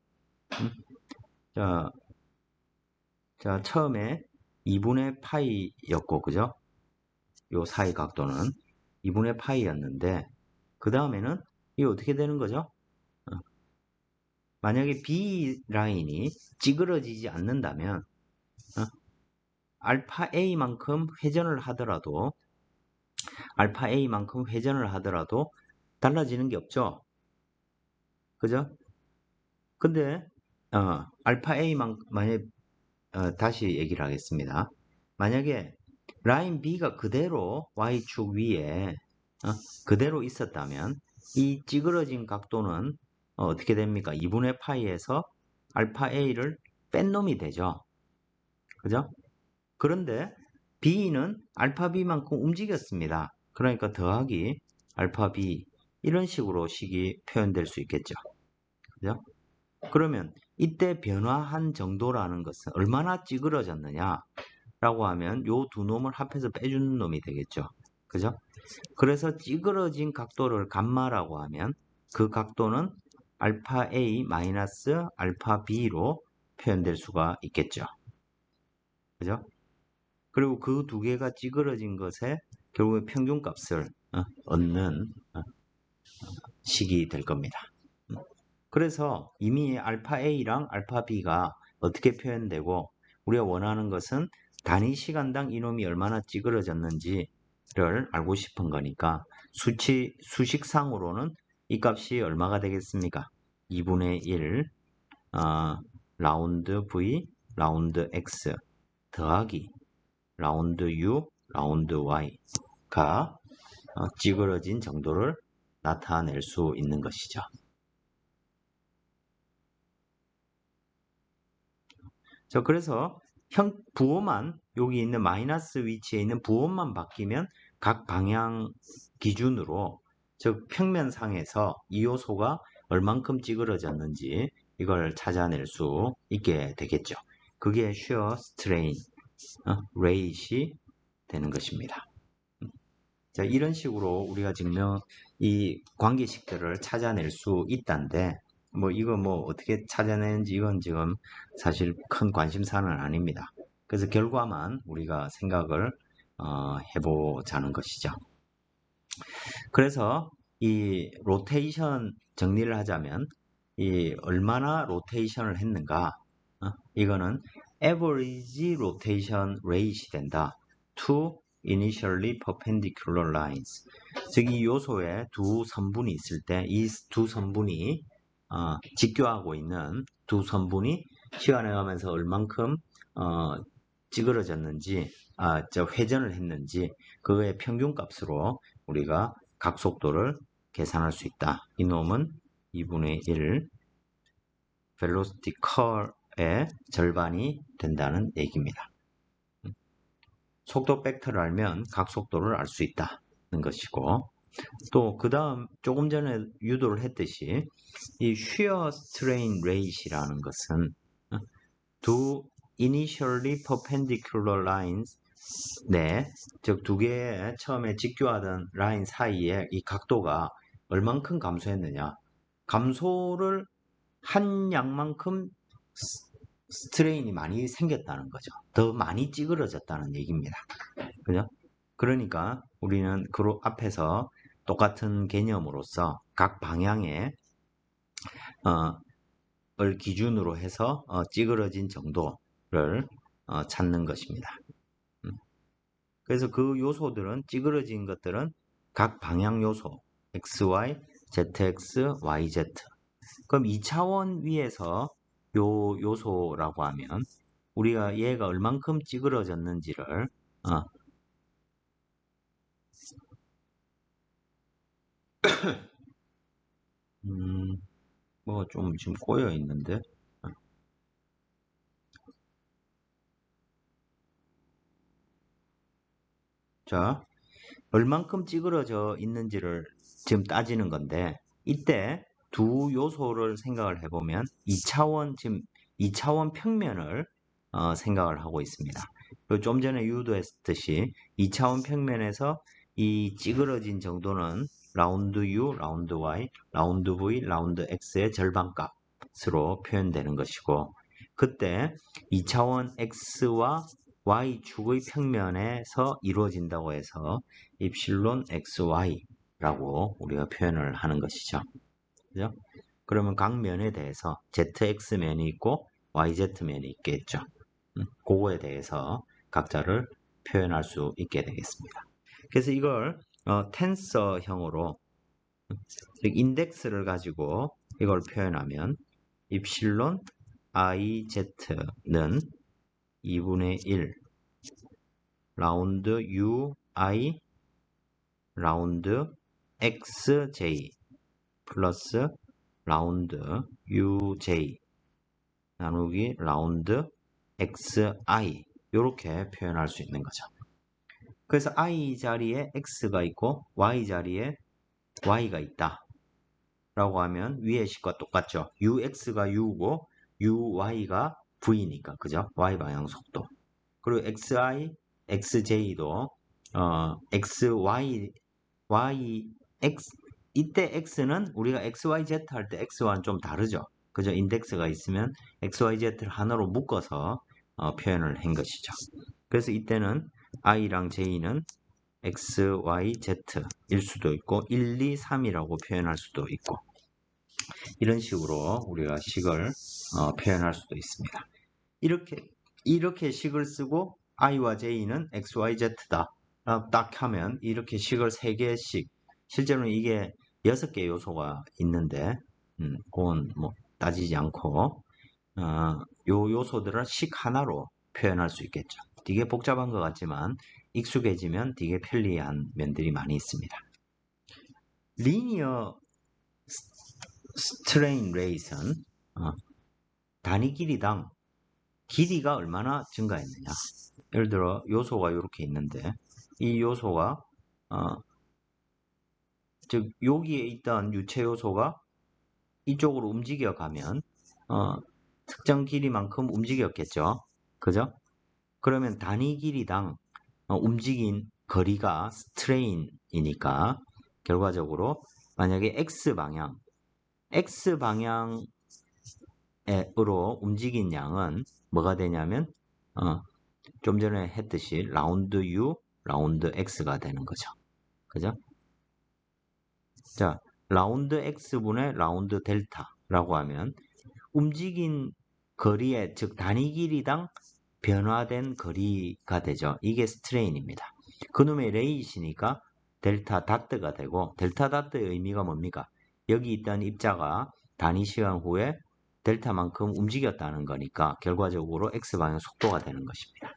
자, 처음에 2분의 파이였고, 그죠? 요 사이 각도는 2분의 파이였는데, 그 다음에는 이게 어떻게 되는 거죠? 만약에 B 라인이 찌그러지지 않는다면, 알파 A만큼 회전을 하더라도, 달라지는 게 없죠? 그죠? 근데, 알파 A만, 만약에, 다시 얘기를 하겠습니다. 만약에 라인 B가 그대로 Y축 위에 그대로 있었다면 이 찌그러진 각도는 어떻게 됩니까? 2분의 파이에서 알파 A를 뺀 놈이 되죠. 그죠? 그런데 B는 알파 B만큼 움직였습니다. 그러니까 더하기 알파 B 이런 식으로 식이 표현될 수 있겠죠. 그죠? 그러면 이때 변화한 정도라는 것은 얼마나 찌그러졌느냐 라고 하면 요 두 놈을 합해서 빼주는 놈이 되겠죠. 그죠? 그래서 찌그러진 각도를 감마라고 하면 그 각도는 알파 A 마이너스 알파 B로 표현될 수가 있겠죠. 그죠? 그리고 그 두 개가 찌그러진 것에 결국에 평균값을 얻는 식이 될 겁니다. 그래서 이미 알파 A랑 알파 B가 어떻게 표현되고 우리가 원하는 것은 단위 시간당 이놈이 얼마나 찌그러졌는지를 알고 싶은 거니까 수식상으로는 이 값이 얼마가 되겠습니까? 2분의 1 라운드 V 라운드 X 더하기 라운드 U 라운드 Y가 찌그러진 정도를 나타낼 수 있는 것이죠. 자, 그래서 부호만 여기 있는 마이너스 위치에 있는 부호만 바뀌면 각 방향 기준으로 즉 평면상에서 이 요소가 얼만큼 찌그러졌는지 이걸 찾아낼 수 있게 되겠죠. 그게 shear strain rate이 되는 것입니다. 자, 이런 식으로 우리가 이 관계식들을 찾아낼 수 있다는데 이거 어떻게 찾아내는지 이건 지금 사실 큰 관심사는 아닙니다. 그래서 결과만 우리가 생각을 해보자는 것이죠. 그래서 이 로테이션 정리를 하자면 이 얼마나 로테이션을 했는가 이거는 average rotation rate이 된다. to initially perpendicular lines. 즉 이 요소에 두 선분이 있을 때 이 두 선분이 직교하고 있는 두 선분이 시간에 가면서 얼만큼 찌그러졌는지 회전을 했는지 그거의 평균값으로 우리가 각속도를 계산할 수 있다. 이 놈은 2분의 1 velocity curve의 절반이 된다는 얘기입니다. 속도 벡터를 알면 각속도를 알 수 있다는 것이고 또 그 다음 조금 전에 유도를 했듯이 이 shear strain rate이라는 것은 두 initially perpendicular lines 즉 두 개의 처음에 직교하던 라인 사이에 이 각도가 얼만큼 감소했느냐 감소를 한 양만큼 스트레인이 많이 생겼다는 거죠. 더 많이 찌그러졌다는 얘기입니다. 그죠? 그러니까 우리는 그 앞에서 똑같은 개념으로서 각 방향에 을 기준으로 해서 찌그러진 정도를 찾는 것입니다. 그래서 그 요소들은 찌그러진 것들은 각 방향 요소 XY, ZX, YZ 그럼 2차원 위에서 요 요소라고 하면 우리가 얘가 얼만큼 찌그러졌는지를 좀 지금 꼬여 있는데 자 얼만큼 찌그러져 있는지를 지금 따지는 건데 이때 두 요소를 생각을 해보면 2차원 평면을 생각을 하고 있습니다. 좀 전에 유도했듯이 2차원 평면에서 이 찌그러진 정도는 라운드 U, 라운드 Y, 라운드 V, 라운드 X의 절반값으로 표현되는 것이고 그때 2차원 X와 Y축의 평면에서 이루어진다고 해서 입실론 XY라고 우리가 표현을 하는 것이죠. 그죠? 그러면 각 면에 대해서 ZX면이 있고 YZ면이 있겠죠. 그거에 대해서 각자를 표현할 수 있게 되겠습니다. 그래서 이걸 텐서형으로 인덱스를 가지고 이걸 표현하면 입실론 IZ는 2분의 1 라운드 UI 라운드 XJ 플러스 라운드 UJ 나누기 라운드 XI 이렇게 표현할 수 있는 거죠. 그래서 I 자리에 X가 있고 Y 자리에 Y가 있다 라고 하면 위의 식과 똑같죠. UX가 U고 UY가 V니까 그죠? Y 방향 속도. 그리고 XI, XJ도 XY, X 이때 X는 우리가 XYZ 할 때 X와는 좀 다르죠. 그죠? 인덱스가 있으면 XYZ를 하나로 묶어서 표현을 한 것이죠. 그래서 이때는 I랑 J는 XYZ일 수도 있고 1, 2, 3이라고 표현할 수도 있고 이런 식으로 우리가 식을 표현할 수도 있습니다. 이렇게 식을 쓰고 I와 J는 XYZ다 딱 하면 이렇게 식을 3개씩 실제로는 이게 6개 요소가 있는데 그건 뭐 따지지 않고 요 요소들을 식 하나로 표현할 수 있겠죠. 되게 복잡한 것 같지만 익숙해지면 되게 편리한 면들이 많이 있습니다. 리니어 스트레인 레이스는 단위 길이당 길이가 얼마나 증가했느냐. 예를 들어 요소가 이렇게 있는데 이 요소가 즉 여기에 있던 유체 요소가 이쪽으로 움직여 가면 특정 길이만큼 움직였겠죠. 그죠? 그러면 단위 길이당 움직인 거리가 스트레인이니까 결과적으로 만약에 X방향으로 움직인 양은 뭐가 되냐면 좀 전에 했듯이 라운드 U, 라운드 X가 되는 거죠. 그죠? 자, 라운드 X분의 라운드 델타라고 하면 움직인 거리의 즉 단위 길이당 변화된 거리가 되죠. 이게 스트레인입니다. 그놈의 레이시니까 델타 다트가 되고 델타 다트의 의미가 뭡니까? 여기 있던 입자가 단위 시간 후에 델타만큼 움직였다는 거니까 결과적으로 X방향 속도가 되는 것입니다.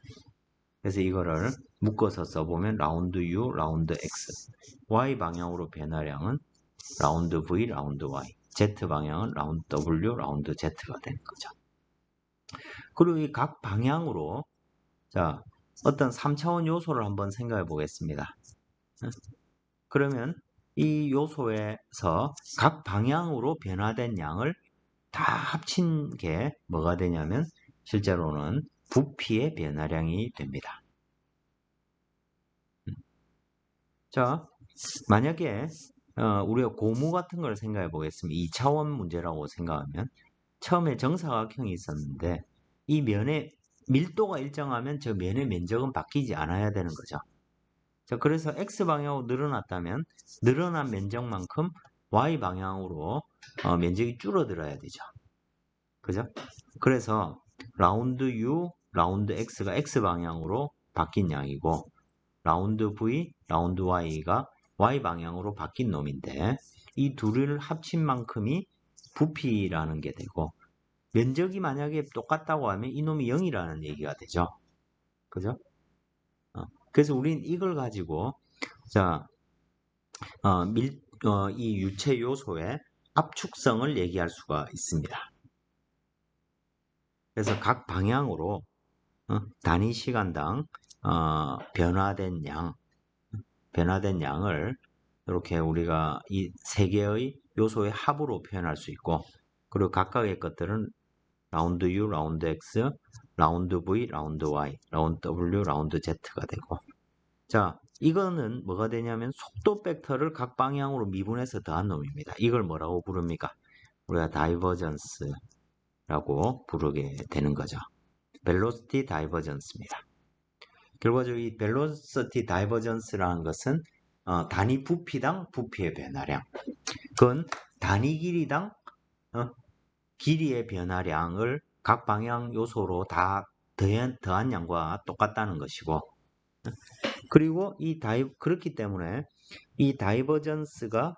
그래서 이거를 묶어서 써보면 라운드 U, 라운드 X Y 방향으로 변화량은 라운드 V, 라운드 Y Z 방향은 라운드 W, 라운드 Z가 되는 거죠. 그리고 이 각 방향으로 자 어떤 3차원 요소를 한번 생각해 보겠습니다. 그러면 이 요소에서 각 방향으로 변화된 양을 다 합친 게 뭐가 되냐면 실제로는 부피의 변화량이 됩니다. 자, 만약에 우리가 고무 같은 걸 생각해 보겠습니다. 2차원 문제라고 생각하면 처음에 정사각형이 있었는데 이 면의 밀도가 일정하면 저 면의 면적은 바뀌지 않아야 되는 거죠. 자, 그래서 X방향으로 늘어났다면 늘어난 면적만큼 Y방향으로 면적이 줄어들어야 되죠. 그죠? 그래서 라운드 U, 라운드 X가 X방향으로 바뀐 양이고 라운드 V, 라운드 Y가 Y방향으로 바뀐 놈인데 이 둘을 합친 만큼이 부피라는 게 되고 면적이 만약에 똑같다고 하면 이놈이 0이라는 얘기가 되죠. 그죠? 그래서 우린 이걸 가지고 자, 이 유체 요소의 압축성을 얘기할 수가 있습니다. 그래서 각 방향으로 단위 시간당 변화된 양을 이렇게 우리가 이 세 개의 요소의 합으로 표현할 수 있고 그리고 각각의 것들은 라운드 U, 라운드 X, 라운드 V, 라운드 Y, 라운드 W, 라운드 Z가 되고 자 이거는 뭐가 되냐면 속도 벡터를 각 방향으로 미분해서 더한 놈입니다. 이걸 뭐라고 부릅니까? 우리가 다이버전스라고 부르게 되는 거죠. 벨로시티 다이버전스입니다. 결과적으로 이 벨로시티 다이버전스라는 것은 단위 부피당 부피의 변화량, 그건 단위 길이당 길이의 변화량을 각 방향 요소로 다 더한 양과 똑같다는 것이고, 그리고 그렇기 때문에 이 다이버전스가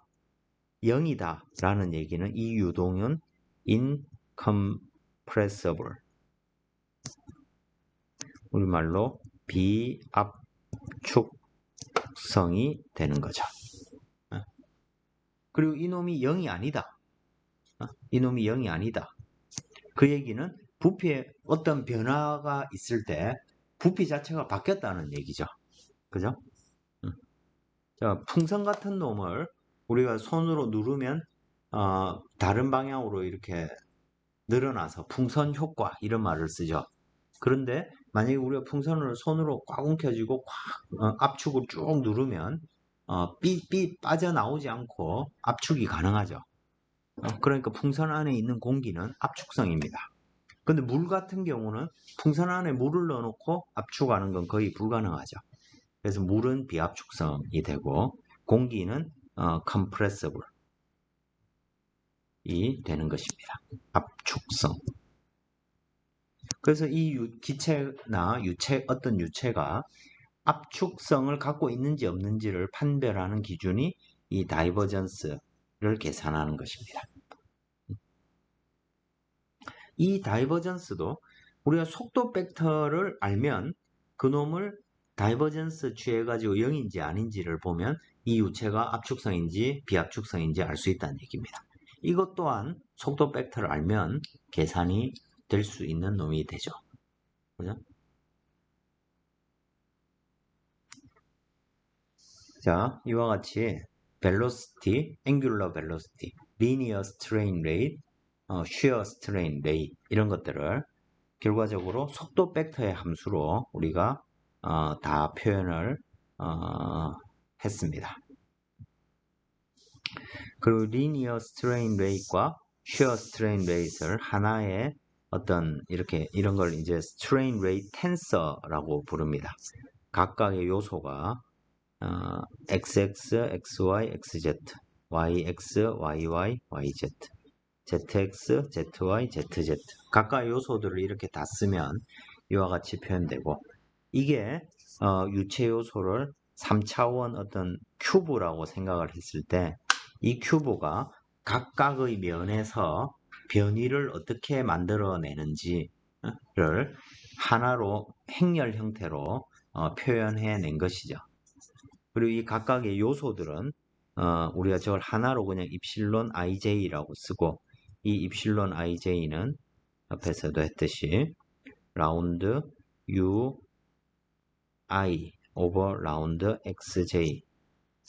0이다 라는 얘기는 이 유동은 incompressible, 우리말로 비압축성이 되는 거죠. 그리고 이놈이 0이 아니다. 이놈이 0이 아니다. 그 얘기는 부피에 어떤 변화가 있을 때 부피 자체가 바뀌었다는 얘기죠. 그죠? 자, 풍선 같은 놈을 우리가 손으로 누르면 다른 방향으로 이렇게 늘어나서 풍선 효과 이런 말을 쓰죠. 그런데 만약에 우리가 풍선을 손으로 꽉 움켜쥐고 압축을 쭉 누르면 삐 빠져나오지 않고 압축이 가능하죠. 그러니까 풍선 안에 있는 공기는 압축성입니다. 근데 물 같은 경우는 풍선 안에 물을 넣어놓고 압축하는 건 거의 불가능하죠. 그래서 물은 비압축성이 되고 공기는 compressible이 되는 것입니다. 압축성. 그래서 이 기체나 어떤 유체가 압축성을 갖고 있는지 없는지를 판별하는 기준이 이 다이버전스를 계산하는 것입니다. 이 다이버전스도 우리가 속도 벡터를 알면 그놈을 다이버전스 취해가지고 0인지 아닌지를 보면 이 유체가 압축성인지 비압축성인지 알 수 있다는 얘기입니다. 이것 또한 속도 벡터를 알면 계산이 될 수 있는 놈이 되죠. 그죠? 자, 이와 같이 velocity, angular velocity, linear strain rate, shear strain rate 이런 것들을 결과적으로 속도 벡터의 함수로 우리가 다 표현을 했습니다. 그리고 linear strain rate과 shear strain rate를 하나의 어떤 이런 걸 이제 strain rate tensor라고 부릅니다. 각각의 요소가 XX, XY, XZ, YX, YY, YZ, ZX, ZY, ZZ 각각의 요소들을 이렇게 다 쓰면 이와 같이 표현되고, 이게 유체 요소를 3차원 어떤 큐브라고 생각을 했을 때 이 큐브가 각각의 면에서 변위를 어떻게 만들어내는지를 하나로 행렬 형태로 표현해낸 것이죠. 그리고 이 각각의 요소들은 우리가 저걸 하나로 그냥 입실론 ij라고 쓰고, 이 입실론 ij는 앞에서도 했듯이 라운드 u i 오버 라운드 xj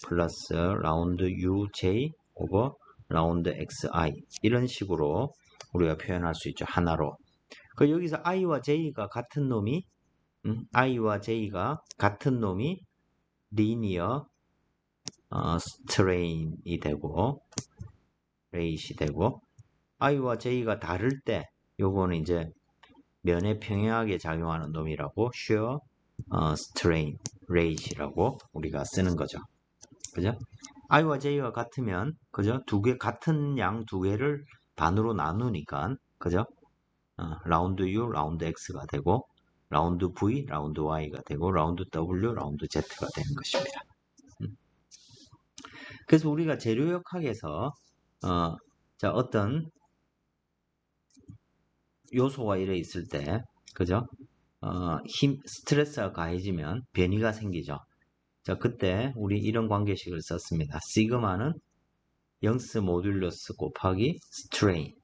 플러스 라운드 uj 오버 라운드 xi 이런 식으로 우리가 표현할 수 있죠. 하나로. 그 여기서 i와 j가 같은 놈이 리니어 스트레인이 되고 레이시 되고, i와 j가 다를 때 요거는 이제 면에 평행하게 작용하는 놈이라고 shear strain rate이라고 우리가 쓰는 거죠. 그죠? i와 j가 같으면 그죠? 같은 양 두 개를 반으로 나누니까 그죠? 라운드 u 라운드 x가 되고, 라운드 v 라운드 y가 되고, 라운드 w 라운드 z가 되는 것입니다. 그래서 우리가 재료역학에서 자, 어떤 요소가 이래 있을 때 그죠? 스트레스가 가해지면 변이가 생기죠. 자, 그때 우리 이런 관계식을 썼습니다. 시그마는 영스 모듈러스 곱하기 스트레인,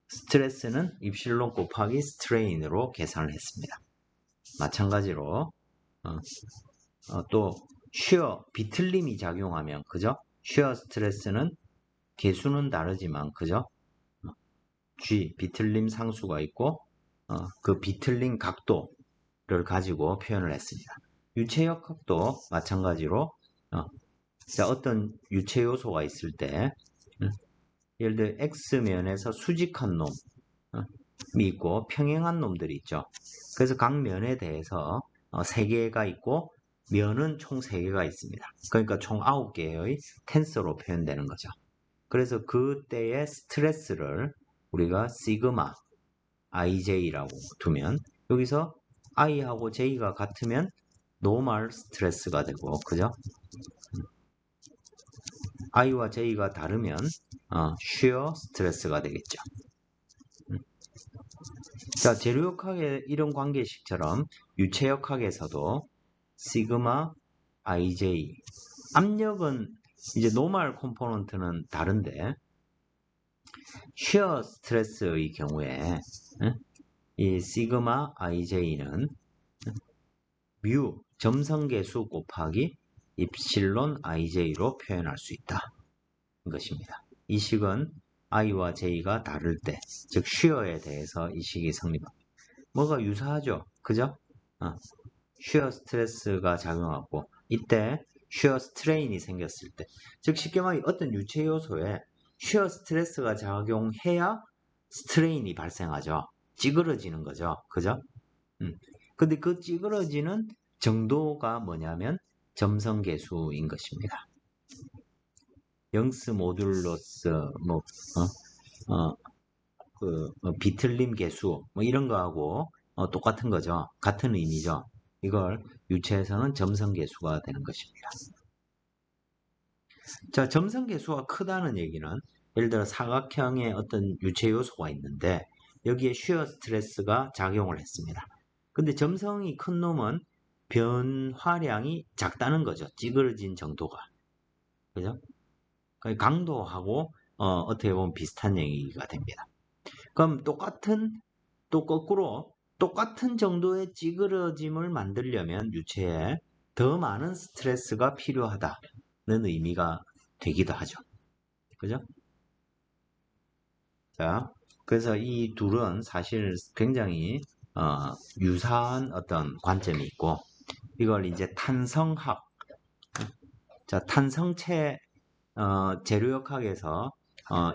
스트레스는 입실론 곱하기 스트레인으로 계산을 했습니다. 마찬가지로 또 쉬어 비틀림이 작용하면 그죠? 쉬어 스트레스는 개수는 다르지만 그죠? G 비틀림 상수가 있고 그 비틀림 각도를 가지고 표현을 했습니다. 유체역학도 마찬가지로 자, 어떤 유체 요소가 있을 때 예를 들어 X면에서 수직한 놈이 있고 평행한 놈들이 있죠. 그래서 각 면에 대해서 3개가 있고 면은 총 3개가 있습니다. 그러니까 총 9개의 텐서로 표현되는 거죠. 그래서 그때의 스트레스를 우리가 시그마 IJ라고 두면 여기서 I하고 J가 같으면 노멀 스트레스가 되고 그죠? I와 J가 다르면 쉬어 스트레스가 되겠죠. 자, 재료역학의 이런 관계식처럼 유체역학에서도 시그마 IJ 압력은 이제 노멀 컴포넌트는 다른데 쉬어 스트레스의 경우에 이 시그마 IJ는 뮤 점성계수 곱하기 입실론 IJ로 표현할 수 있다. 것입니다. 이 식은 I와 J가 다를 때, 즉 쉬어에 대해서 이 식이 성립합니다. 뭐가 유사하죠? 그죠? 쉬어 스트레스가 작용하고 이때 쉬어 스트레인이 생겼을 때, 즉 쉽게 말해 어떤 유체 요소에 쉬어 스트레스가 작용해야 스트레인이 발생하죠. 찌그러지는 거죠. 그죠? 근데 그 찌그러지는 정도가 뭐냐면 점성계수인 것입니다. 영스 모듈러스 비틀림 계수 뭐 이런 거하고 똑같은 거죠. 같은 의미죠. 이걸 유체에서는 점성계수가 되는 것입니다. 자, 점성계수가 크다는 얘기는 예를 들어 사각형의 어떤 유체 요소가 있는데 여기에 쉬어 스트레스가 작용을 했습니다. 근데 점성이 큰 놈은 변화량이 작다는 거죠. 찌그러진 정도가. 그죠? 강도하고 어떻게 보면 비슷한 얘기가 됩니다. 그럼 또 거꾸로 똑같은 정도의 찌그러짐을 만들려면 유체에 더 많은 스트레스가 필요하다는 의미가 되기도 하죠. 그죠? 자, 그래서 이 둘은 사실 굉장히 유사한 어떤 관점이 있고 이걸 이제 탄성학, 자, 탄성체 재료역학에서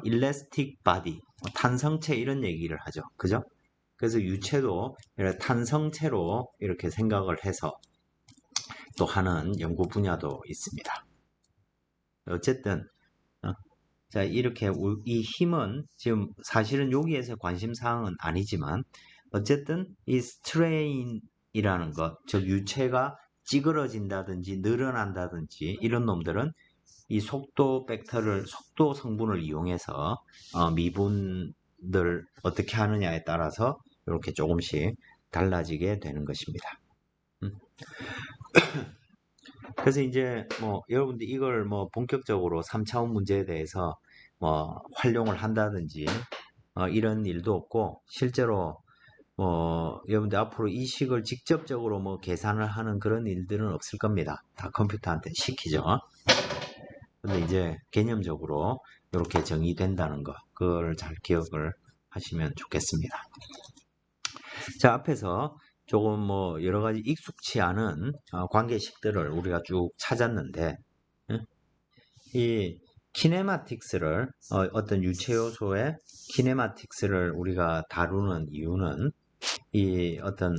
일레스틱 바디, 탄성체 이런 얘기를 하죠. 그죠? 그래서 유체도 탄성체로 이렇게 생각을 해서 또 하는 연구 분야도 있습니다. 어쨌든 자, 이렇게 이 힘은 지금 사실은 여기에서 관심 사항은 아니지만 어쨌든 이 스트레인이라는 것, 즉 유체가 찌그러진다든지 늘어난다든지 이런 놈들은 이 속도 벡터를 속도 성분을 이용해서 미분들 어떻게 하느냐에 따라서 이렇게 조금씩 달라지게 되는 것입니다. 그래서 이제 뭐 여러분들 이걸 뭐 본격적으로 3차원 문제에 대해서 뭐 활용을 한다든지 이런 일도 없고 실제로 뭐 여러분들 앞으로 이 식을 직접적으로 뭐 계산을 하는 그런 일들은 없을 겁니다. 다 컴퓨터한테 시키죠. 근데 이제 개념적으로 이렇게 정의된다는 거, 그걸 잘 기억을 하시면 좋겠습니다. 자, 앞에서 조금 뭐 여러 가지 익숙치 않은 관계식들을 우리가 쭉 찾았는데, 이 키네마틱스를 어떤 유체 요소의 키네마틱스를 우리가 다루는 이유는 이 어떤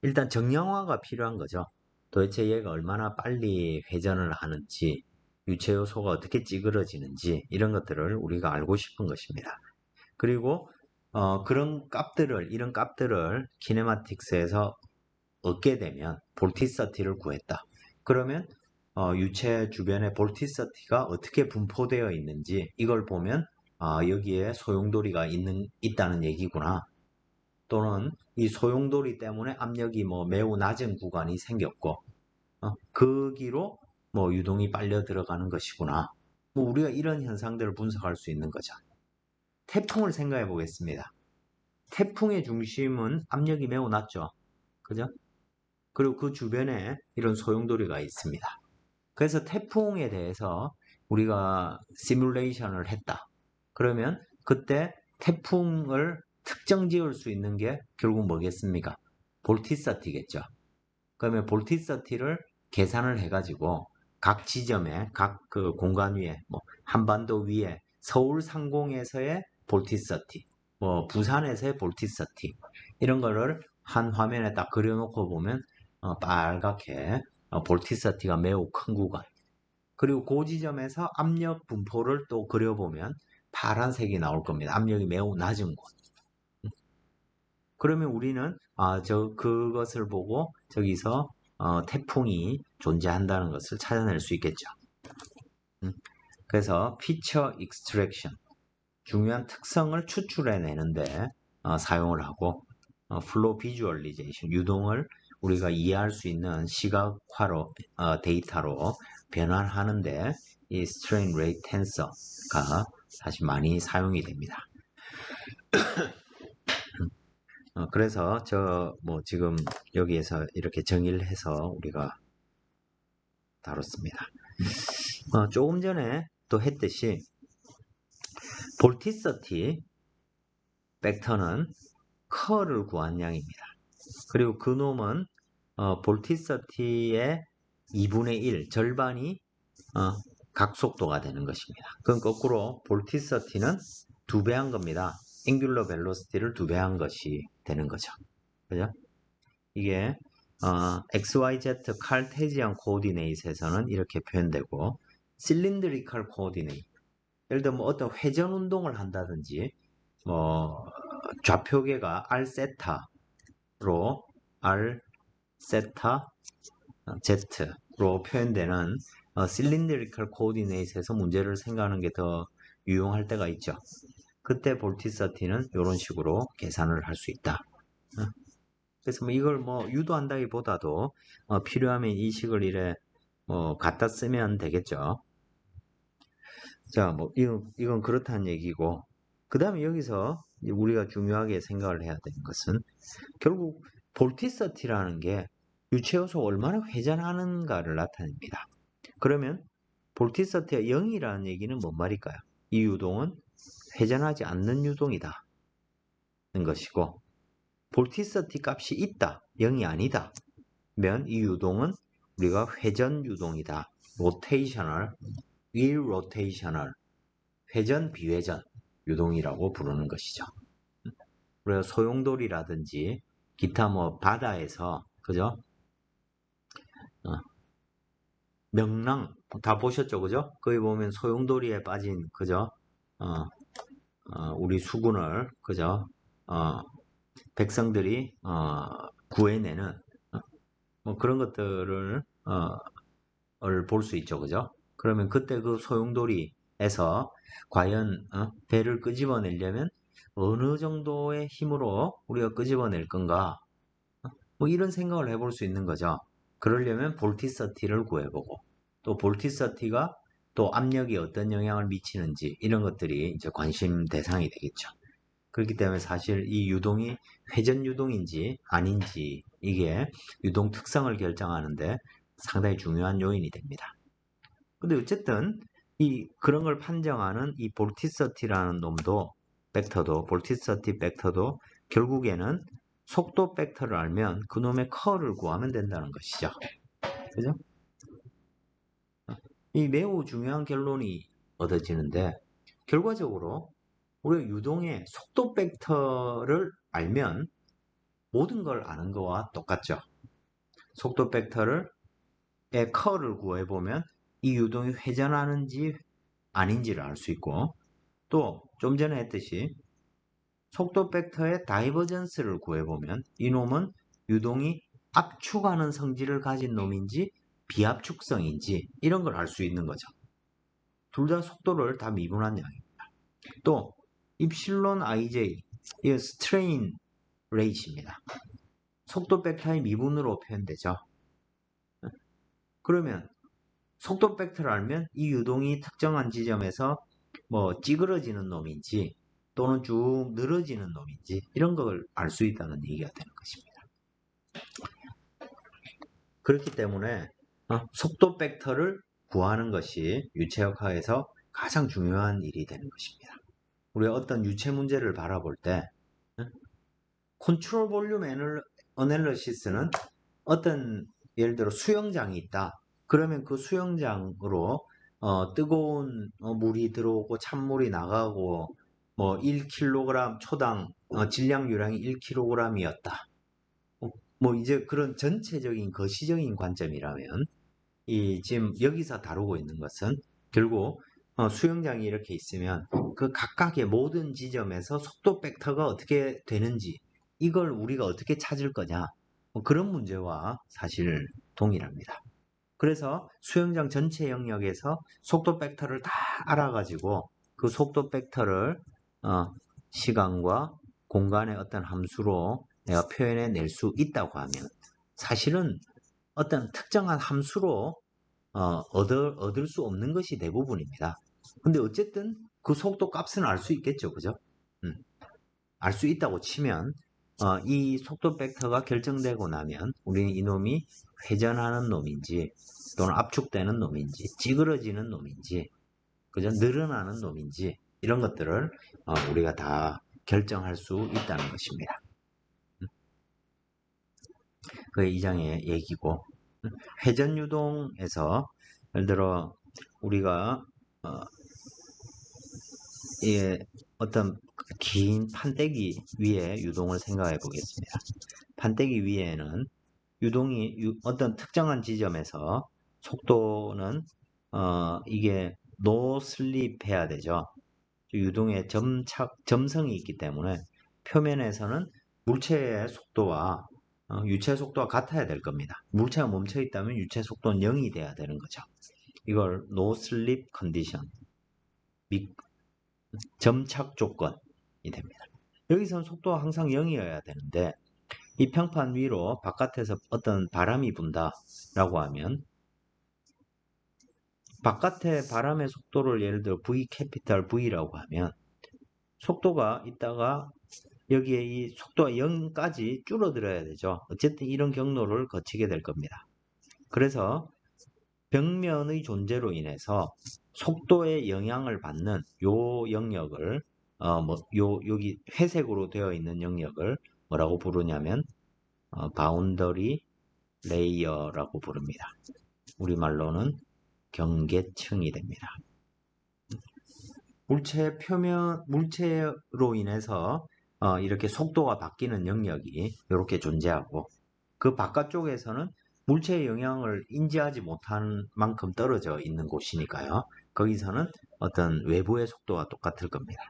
일단 정량화가 필요한 거죠. 도대체 얘가 얼마나 빨리 회전을 하는지, 유체 요소가 어떻게 찌그러지는지 이런 것들을 우리가 알고 싶은 것입니다. 그리고 이런 값들을 키네마틱스에서 얻게 되면 볼티서티를 구했다. 그러면 유체 주변에 볼티서티가 어떻게 분포되어 있는지 이걸 보면 여기에 소용돌이가 있다는 얘기구나. 또는 이 소용돌이 때문에 압력이 뭐 매우 낮은 구간이 생겼고 거기로 뭐 유동이 빨려 들어가는 것이구나. 뭐 우리가 이런 현상들을 분석할 수 있는 거죠. 태풍을 생각해 보겠습니다. 태풍의 중심은 압력이 매우 낮죠. 그죠? 그리고 그 주변에 이런 소용돌이가 있습니다. 그래서 태풍에 대해서 우리가 시뮬레이션을 했다. 그러면 그때 태풍을 특정 지을 수 있는 게 결국 뭐겠습니까? 볼티서티겠죠. 그러면 볼티서티를 계산을 해가지고 각 지점에 각 그 공간 위에 뭐 한반도 위에 서울 상공에서의 볼티서티, 뭐 부산에서의 볼티서티 이런 거를 한 화면에 딱 그려놓고 보면 빨갛게 볼티서티가 매우 큰 구간, 그리고 그 지점에서 압력 분포를 또 그려보면 파란색이 나올 겁니다. 압력이 매우 낮은 곳. 그러면 우리는 그것을 보고 저기서 태풍이 존재한다는 것을 찾아낼 수 있겠죠. 그래서 피처 익스트랙션, 중요한 특성을 추출해내는데 사용을 하고, 플로 비주얼리제이션, 유동을 우리가 이해할 수 있는 시각화로 데이터로 변환하는데 이 스트레인 레이트 텐서가 사실 많이 사용이 됩니다. 그래서 지금 여기에서 이렇게 정의를 해서 우리가 다뤘습니다. 조금 전에 또 했듯이 볼티서티 벡터는 커를 구한 양입니다. 그리고 그 놈은 볼티서티의 2분의 1, 절반이 각속도가 되는 것입니다. 그럼 거꾸로 볼티서티는 2배 한 겁니다. 앵귤러 벨로시티를 2배 한 것이 되는 거죠. 그죠? 이게 XYZ 칼테지안 코오디네이트에서는 이렇게 표현되고, 실린드리칼 코오디네이트, 예를 들면 어떤 회전 운동을 한다든지 좌표계가 R세타로 Z로 표현되는 실린드리칼 코오디네이트에서 문제를 생각하는 게 더 유용할 때가 있죠. 그때 볼티서티는 이런 식으로 계산을 할 수 있다. 그래서 이걸 유도한다기보다도 필요하면 이 식을 이래 갖다 쓰면 되겠죠. 자, 이건 그렇다는 얘기고, 그 다음에 여기서 우리가 중요하게 생각을 해야 되는 것은 결국 볼티서티라는 게 유체요소가 얼마나 회전하는가를 나타냅니다. 그러면 볼티서티가 0이라는 얘기는 뭔 말일까요? 이 유동은 회전하지 않는 유동이다 는 것이고, 볼티서티 값이 있다, 0이 아니다 면 이 유동은 우리가 회전 유동이다, 로테이셔널, 일로테이셔널, 회전 비회전 유동이라고 부르는 것이죠. 그래서 소용돌이라든지 기타 바다에서, 그죠? 명랑 다 보셨죠, 그죠? 거기 보면 소용돌이에 빠진, 그죠? 우리 수군을, 그죠? 백성들이 구해내는 그런 것들을 볼 수 있죠, 그죠? 그러면 그때 그 소용돌이에서 과연 배를 끄집어내려면 어느 정도의 힘으로 우리가 끄집어낼 건가? 이런 생각을 해볼 수 있는 거죠. 그러려면 볼티서티를 구해보고, 또 볼티서티가 또 압력이 어떤 영향을 미치는지 이런 것들이 이제 관심 대상이 되겠죠. 그렇기 때문에 사실 이 유동이 회전 유동인지 아닌지 이게 유동 특성을 결정하는데 상당히 중요한 요인이 됩니다. 근데 어쨌든 그런 걸 판정하는 이 볼티서티라는 놈도, 벡터도, 볼티서티 벡터도 결국에는 속도 벡터를 알면 그 놈의 커를 구하면 된다는 것이죠. 그죠? 이 매우 중요한 결론이 얻어지는데, 결과적으로 우리가 유동의 속도 벡터를 알면 모든 걸 아는 거와 똑같죠. 속도 벡터의 커를 구해보면 이 유동이 회전하는지 아닌지를 알 수 있고, 또 좀 전에 했듯이 속도 벡터의 다이버전스를 구해보면 이놈은 유동이 압축하는 성질을 가진 놈인지 비압축성인지 이런 걸 알 수 있는 거죠. 둘 다 속도를 다 미분한 양입니다. 또 입실론 ij, 이 스트레인 레이트입니다. 속도 벡터의 미분으로 표현되죠. 그러면 속도 벡터를 알면 이 유동이 특정한 지점에서 찌그러지는 놈인지 또는 쭉 늘어지는 놈인지 이런 걸 알 수 있다는 얘기가 되는 것입니다. 그렇기 때문에 속도 벡터를 구하는 것이 유체역학에서 가장 중요한 일이 되는 것입니다. 우리가 어떤 유체 문제를 바라볼 때 컨트롤 볼륨 애널리시스는 어떤 예를 들어 수영장이 있다. 그러면 그 수영장으로 뜨거운 물이 들어오고 찬물이 나가고 뭐 1kg 초당 질량 유량이 1kg이었다. 뭐 이제 그런 전체적인 거시적인 관점이라면 이 지금 여기서 다루고 있는 것은 결국 수영장이 이렇게 있으면 그 각각의 모든 지점에서 속도 벡터가 어떻게 되는지 이걸 우리가 어떻게 찾을 거냐 뭐 그런 문제와 사실 동일합니다. 그래서 수영장 전체 영역에서 속도 벡터를 다 알아가지고 그 속도 벡터를 시간과 공간의 어떤 함수로 내가 표현해 낼 수 있다고 하면 사실은 어떤 특정한 함수로 얻을 수 없는 것이 대부분입니다. 근데 어쨌든 그 속도 값은 알 수 있겠죠. 그죠? 알 수 있다고 치면 이 속도 벡터가 결정되고 나면 우리는 이놈이 회전하는 놈인지 또는 압축되는 놈인지 찌그러지는 놈인지 그죠? 늘어나는 놈인지 이런 것들을 우리가 다 결정할 수 있다는 것입니다. 그게 2장의 얘기고 회전유동에서 예를 들어 우리가 어떤 긴 판때기 위에 유동을 생각해 보겠습니다. 판때기 위에는 유동이 어떤 특정한 지점에서 속도는 이게 노슬립 해야 되죠. 유동의 점성이 있기 때문에 표면에서는 물체의 속도와 유체 속도가 같아야 될 겁니다. 물체가 멈춰 있다면 유체 속도는 0이 돼야 되는 거죠. 이걸 노슬립 컨디션, 점착 조건이 됩니다. 여기서는 속도가 항상 0이어야 되는데 이 평판 위로 바깥에서 어떤 바람이 분다라고 하면 바깥의 바람의 속도를 예를 들어 V 캐피탈 V라고 하면 속도가 있다가 여기에 이 속도가 0까지 줄어들어야 되죠. 어쨌든 이런 경로를 거치게 될 겁니다. 그래서 벽면의 존재로 인해서 속도에 영향을 받는 요 영역을 여기 회색으로 되어 있는 영역을 뭐라고 부르냐면 바운더리 레이어라고 부릅니다. 우리말로는 경계층이 됩니다. 물체로 인해서 이렇게 속도가 바뀌는 영역이 이렇게 존재하고 그 바깥쪽에서는 물체의 영향을 인지하지 못한 만큼 떨어져 있는 곳이니까요. 거기서는 어떤 외부의 속도와 똑같을 겁니다.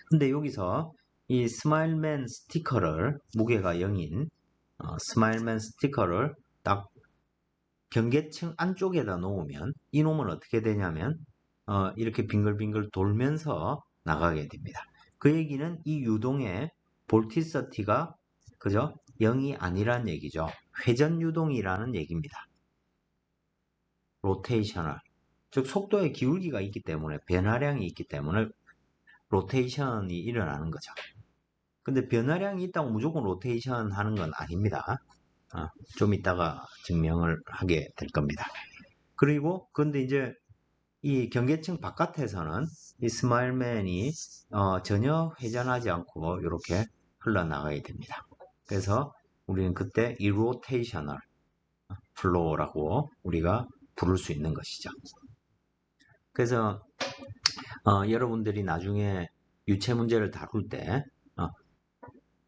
근데 여기서 이 스마일맨 스티커를 무게가 0인 스마일맨 스티커를 딱 경계층 안쪽에다 놓으면 이놈은 어떻게 되냐면 이렇게 빙글빙글 돌면서 나가게 됩니다. 그 얘기는 이 유동의 볼티서티가 그죠? 0이 아니란 얘기죠. 회전 유동이라는 얘기입니다. 로테이셔널. 즉 속도의 기울기가 있기 때문에 변화량이 있기 때문에 로테이션이 일어나는 거죠. 근데 변화량이 있다고 무조건 로테이션 하는 건 아닙니다. 좀 이따가 증명을 하게 될 겁니다. 그리고 근데 이제 이 경계층 바깥에서는 이 스마일맨이 전혀 회전하지 않고 이렇게 흘러나가게 됩니다. 그래서 우리는 그때 irrotational flow라고 우리가 부를 수 있는 것이죠. 그래서 여러분들이 나중에 유체 문제를 다룰 때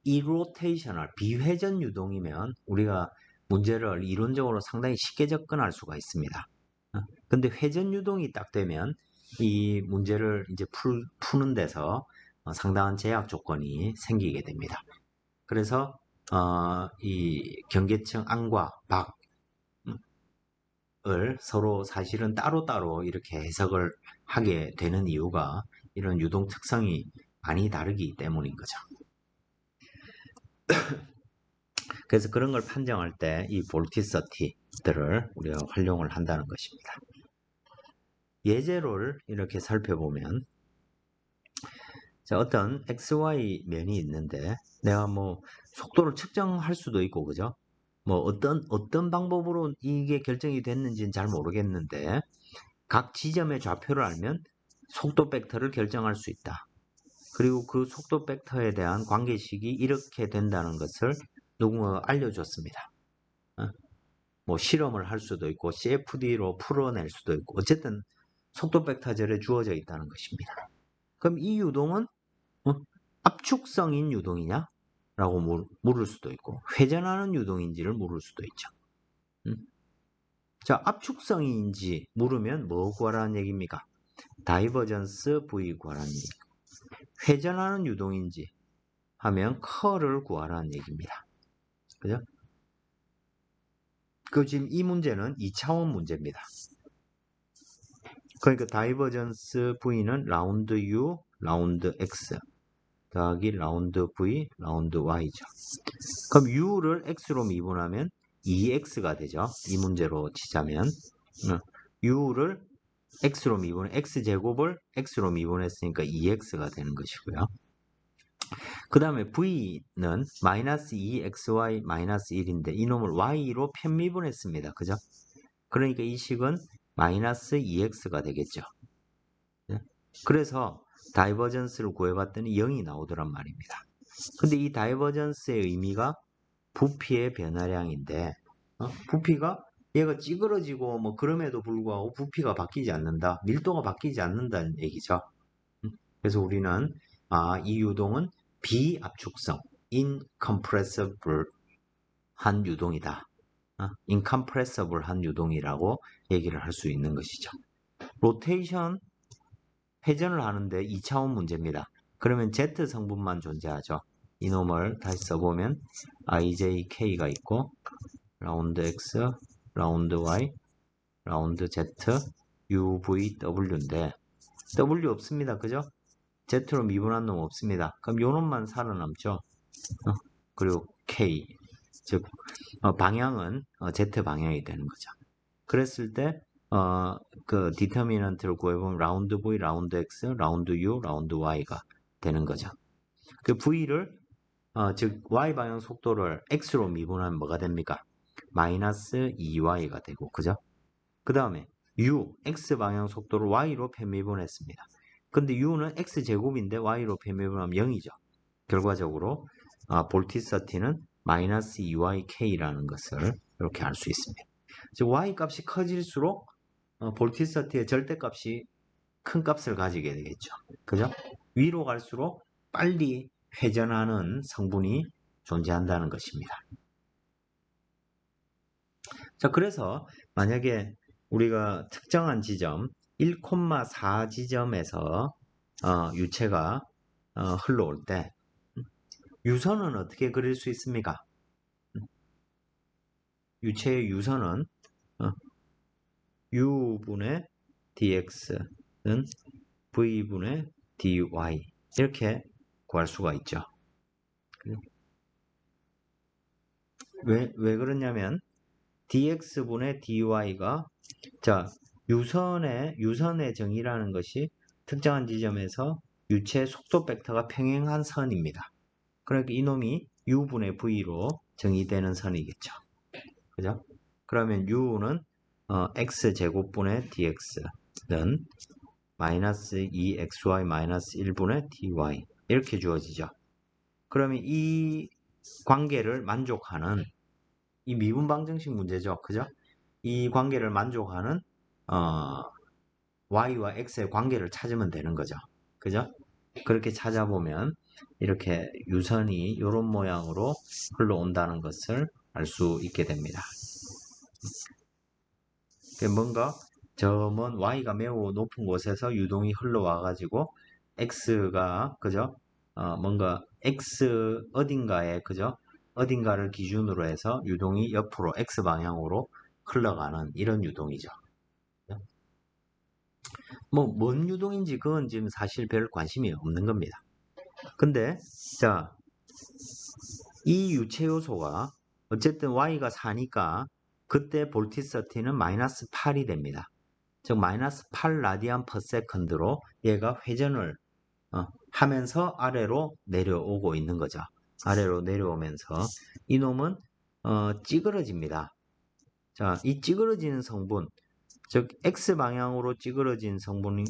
irrotational 비회전 유동이면 우리가 문제를 이론적으로 상당히 쉽게 접근할 수가 있습니다. 근데 회전 유동이 딱 되면 이 문제를 이제 푸는 데서 상당한 제약 조건이 생기게 됩니다. 그래서 이 경계층 안과 밖을 서로 사실은 따로따로 이렇게 해석을 하게 되는 이유가 이런 유동 특성이 많이 다르기 때문인 거죠. 그래서 그런 걸 판정할 때 이 볼티서티들을 우리가 활용을 한다는 것입니다. 예제를 이렇게 살펴보면 자, 어떤 XY 면이 있는데 내가 뭐 속도를 측정할 수도 있고 그죠? 뭐 어떤 방법으로 이게 결정이 됐는지는 잘 모르겠는데 각 지점의 좌표를 알면 속도 벡터를 결정할 수 있다. 그리고 그 속도 벡터에 대한 관계식이 이렇게 된다는 것을 누군가가 알려줬습니다. 뭐 실험을 할 수도 있고 CFD로 풀어낼 수도 있고 어쨌든 속도 벡터절에 주어져 있다는 것입니다. 그럼 이 유동은 압축성인 유동이냐? 라고 물을 수도 있고 회전하는 유동인지를 물을 수도 있죠. 자, 압축성인지 물으면 뭐 구하라는 얘기입니까? 다이버전스 V 구하라는 얘기입니다. 회전하는 유동인지 하면 커를 구하라는 얘기입니다. 그죠? 그 지금 이 문제는 2차원 문제입니다. 그러니까 다이버전스 V는 라운드 U, 라운드 X 더하기 라운드 V, 라운드 Y죠. 그럼 U를 X로 미분하면 2X가 되죠. 이 문제로 치자면 U를 X로 미분, X제곱을 X로 미분했으니까 2X가 되는 것이고요. 그 다음에 V는 마이너스 2XY 마이너스 1인데 이놈을 Y로 편미분했습니다. 그죠? 그러니까 이 식은 마이너스 2X가 되겠죠. 그래서 다이버전스를 구해봤더니 0이 나오더란 말입니다. 근데 이 다이버전스의 의미가 부피의 변화량인데 부피가 얘가 찌그러지고 뭐 그럼에도 불구하고 부피가 바뀌지 않는다. 밀도가 바뀌지 않는다는 얘기죠. 그래서 우리는 이 유동은 비압축성, incompressible 한 유동이다. incompressible 한 유동이라고 얘기를 할 수 있는 것이죠. 로테이션, 회전을 하는데 2차원 문제입니다. 그러면 Z 성분만 존재하죠. 이놈을 다시 써보면 IJK가 있고 라운드 X, 라운드 Y, 라운드 Z, UVW인데 W 없습니다. 그죠? Z로 미분한 놈 없습니다. 그럼 요 놈만 살아남죠. 그리고 K, 즉 방향은 Z 방향이 되는 거죠. 그랬을 때 그 디터미넌트를 구해보면 라운드 V, 라운드 X, 라운드 U, 라운드 Y가 되는 거죠. 그 V를 즉 Y 방향 속도를 X로 미분하면 뭐가 됩니까? 마이너스 2Y가 되고 그죠? 그 다음에 U, X 방향 속도를 Y로 편미분했습니다. 근데 U는 X제곱인데 Y로 편미분하면 0이죠. 결과적으로 볼티서티는 마이너스 2YK라는 것을 이렇게 알 수 있습니다. 즉 Y 값이 커질수록 볼티서티의 절대값이 큰 값을 가지게 되겠죠. 그죠? 위로 갈수록 빨리 회전하는 성분이 존재한다는 것입니다. 자, 그래서 만약에 우리가 특정한 지점 1,4 지점에서 유체가 흘러올 때 유선은 어떻게 그릴 수 있습니까? 유체의 유선은 U분의 dx는 V분의 dy 이렇게 구할 수가 있죠. 왜 그러냐면 dx분의 dy가 자 유선의 정의라는 것이 특정한 지점에서 유체 속도 벡터가 평행한 선입니다. 그러니까 이놈이 u분의 v로 정의되는 선이겠죠. 그죠? 그러면 u는 x제곱분의 dx는 마이너스 2xy 마이너스 1분의 dy 이렇게 주어지죠. 그러면 이 관계를 만족하는 이 미분 방정식 문제죠. 그죠? 이 관계를 만족하는 y와 x의 관계를 찾으면 되는 거죠. 그죠? 그렇게 찾아보면 이렇게 유선이 이런 모양으로 흘러온다는 것을 알 수 있게 됩니다. 뭔가 저 먼 y가 매우 높은 곳에서 유동이 흘러와 가지고 x가 그죠? 뭔가 x 어딘가에 그죠? 어딘가를 기준으로 해서 유동이 옆으로 x 방향으로 흘러가는 이런 유동이죠. 뭐 뭔 유동인지 그건 지금 사실 별 관심이 없는 겁니다. 근데 자, 이 유체 요소가 어쨌든 y가 4니까 그때 볼티서티는 마이너스 8이 됩니다. 즉 마이너스 8 라디안 퍼 세컨드로 얘가 회전을 하면서 아래로 내려오고 있는 거죠. 아래로 내려오면서 이놈은 찌그러집니다. 자, 이 찌그러지는 성분, 즉 x 방향으로 찌그러진 성분이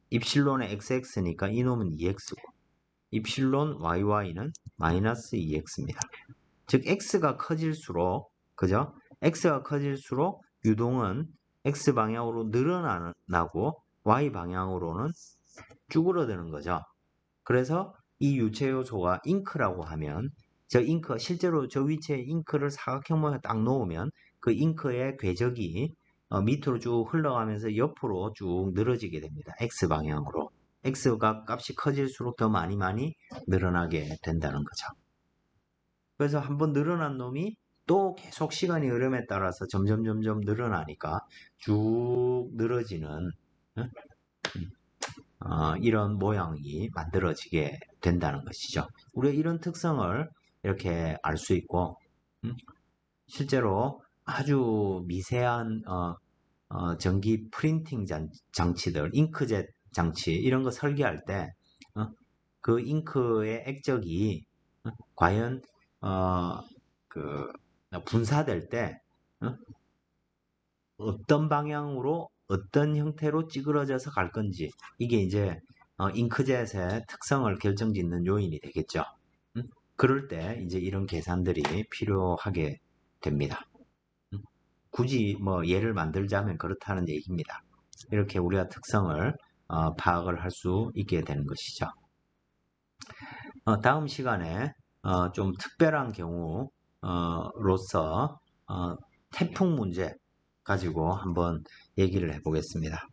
입실론의 xx니까 이놈은 2x고 입실론 yy는 마이너스 2x입니다. 즉 x가 커질수록 그죠? x가 커질수록 유동은 x 방향으로 늘어나고 y 방향으로는 쭈그러드는 거죠. 그래서 이 유체 요소가 잉크라고 하면 저 잉크 실제로 저 위치에 잉크를 사각형 모양 딱 놓으면 그 잉크의 궤적이 밑으로 쭉 흘러가면서 옆으로 쭉 늘어지게 됩니다. x 방향으로. x가 값이 커질수록 더 많이 늘어나게 된다는 거죠. 그래서 한번 늘어난 놈이 또 계속 시간이 흐름에 따라서 점점 늘어나니까 쭉 늘어지는 이런 모양이 만들어지게 된다는 것이죠. 우리가 이런 특성을 이렇게 알 수 있고 실제로 아주 미세한 전기 프린팅 장치들, 잉크젯 장치 이런 거 설계할 때 그 잉크의 액적이 과연 그 분사될 때 어떤 방향으로 어떤 형태로 찌그러져서 갈 건지 이게 이제 잉크젯의 특성을 결정짓는 요인이 되겠죠. 그럴 때 이제 이런 계산들이 필요하게 됩니다. 굳이 뭐 예를 만들자면 그렇다는 얘기입니다. 이렇게 우리가 특성을 파악을 할 수 있게 되는 것이죠. 다음 시간에 좀 특별한 경우로서 태풍 문제 가지고 한번 얘기를 해보겠습니다.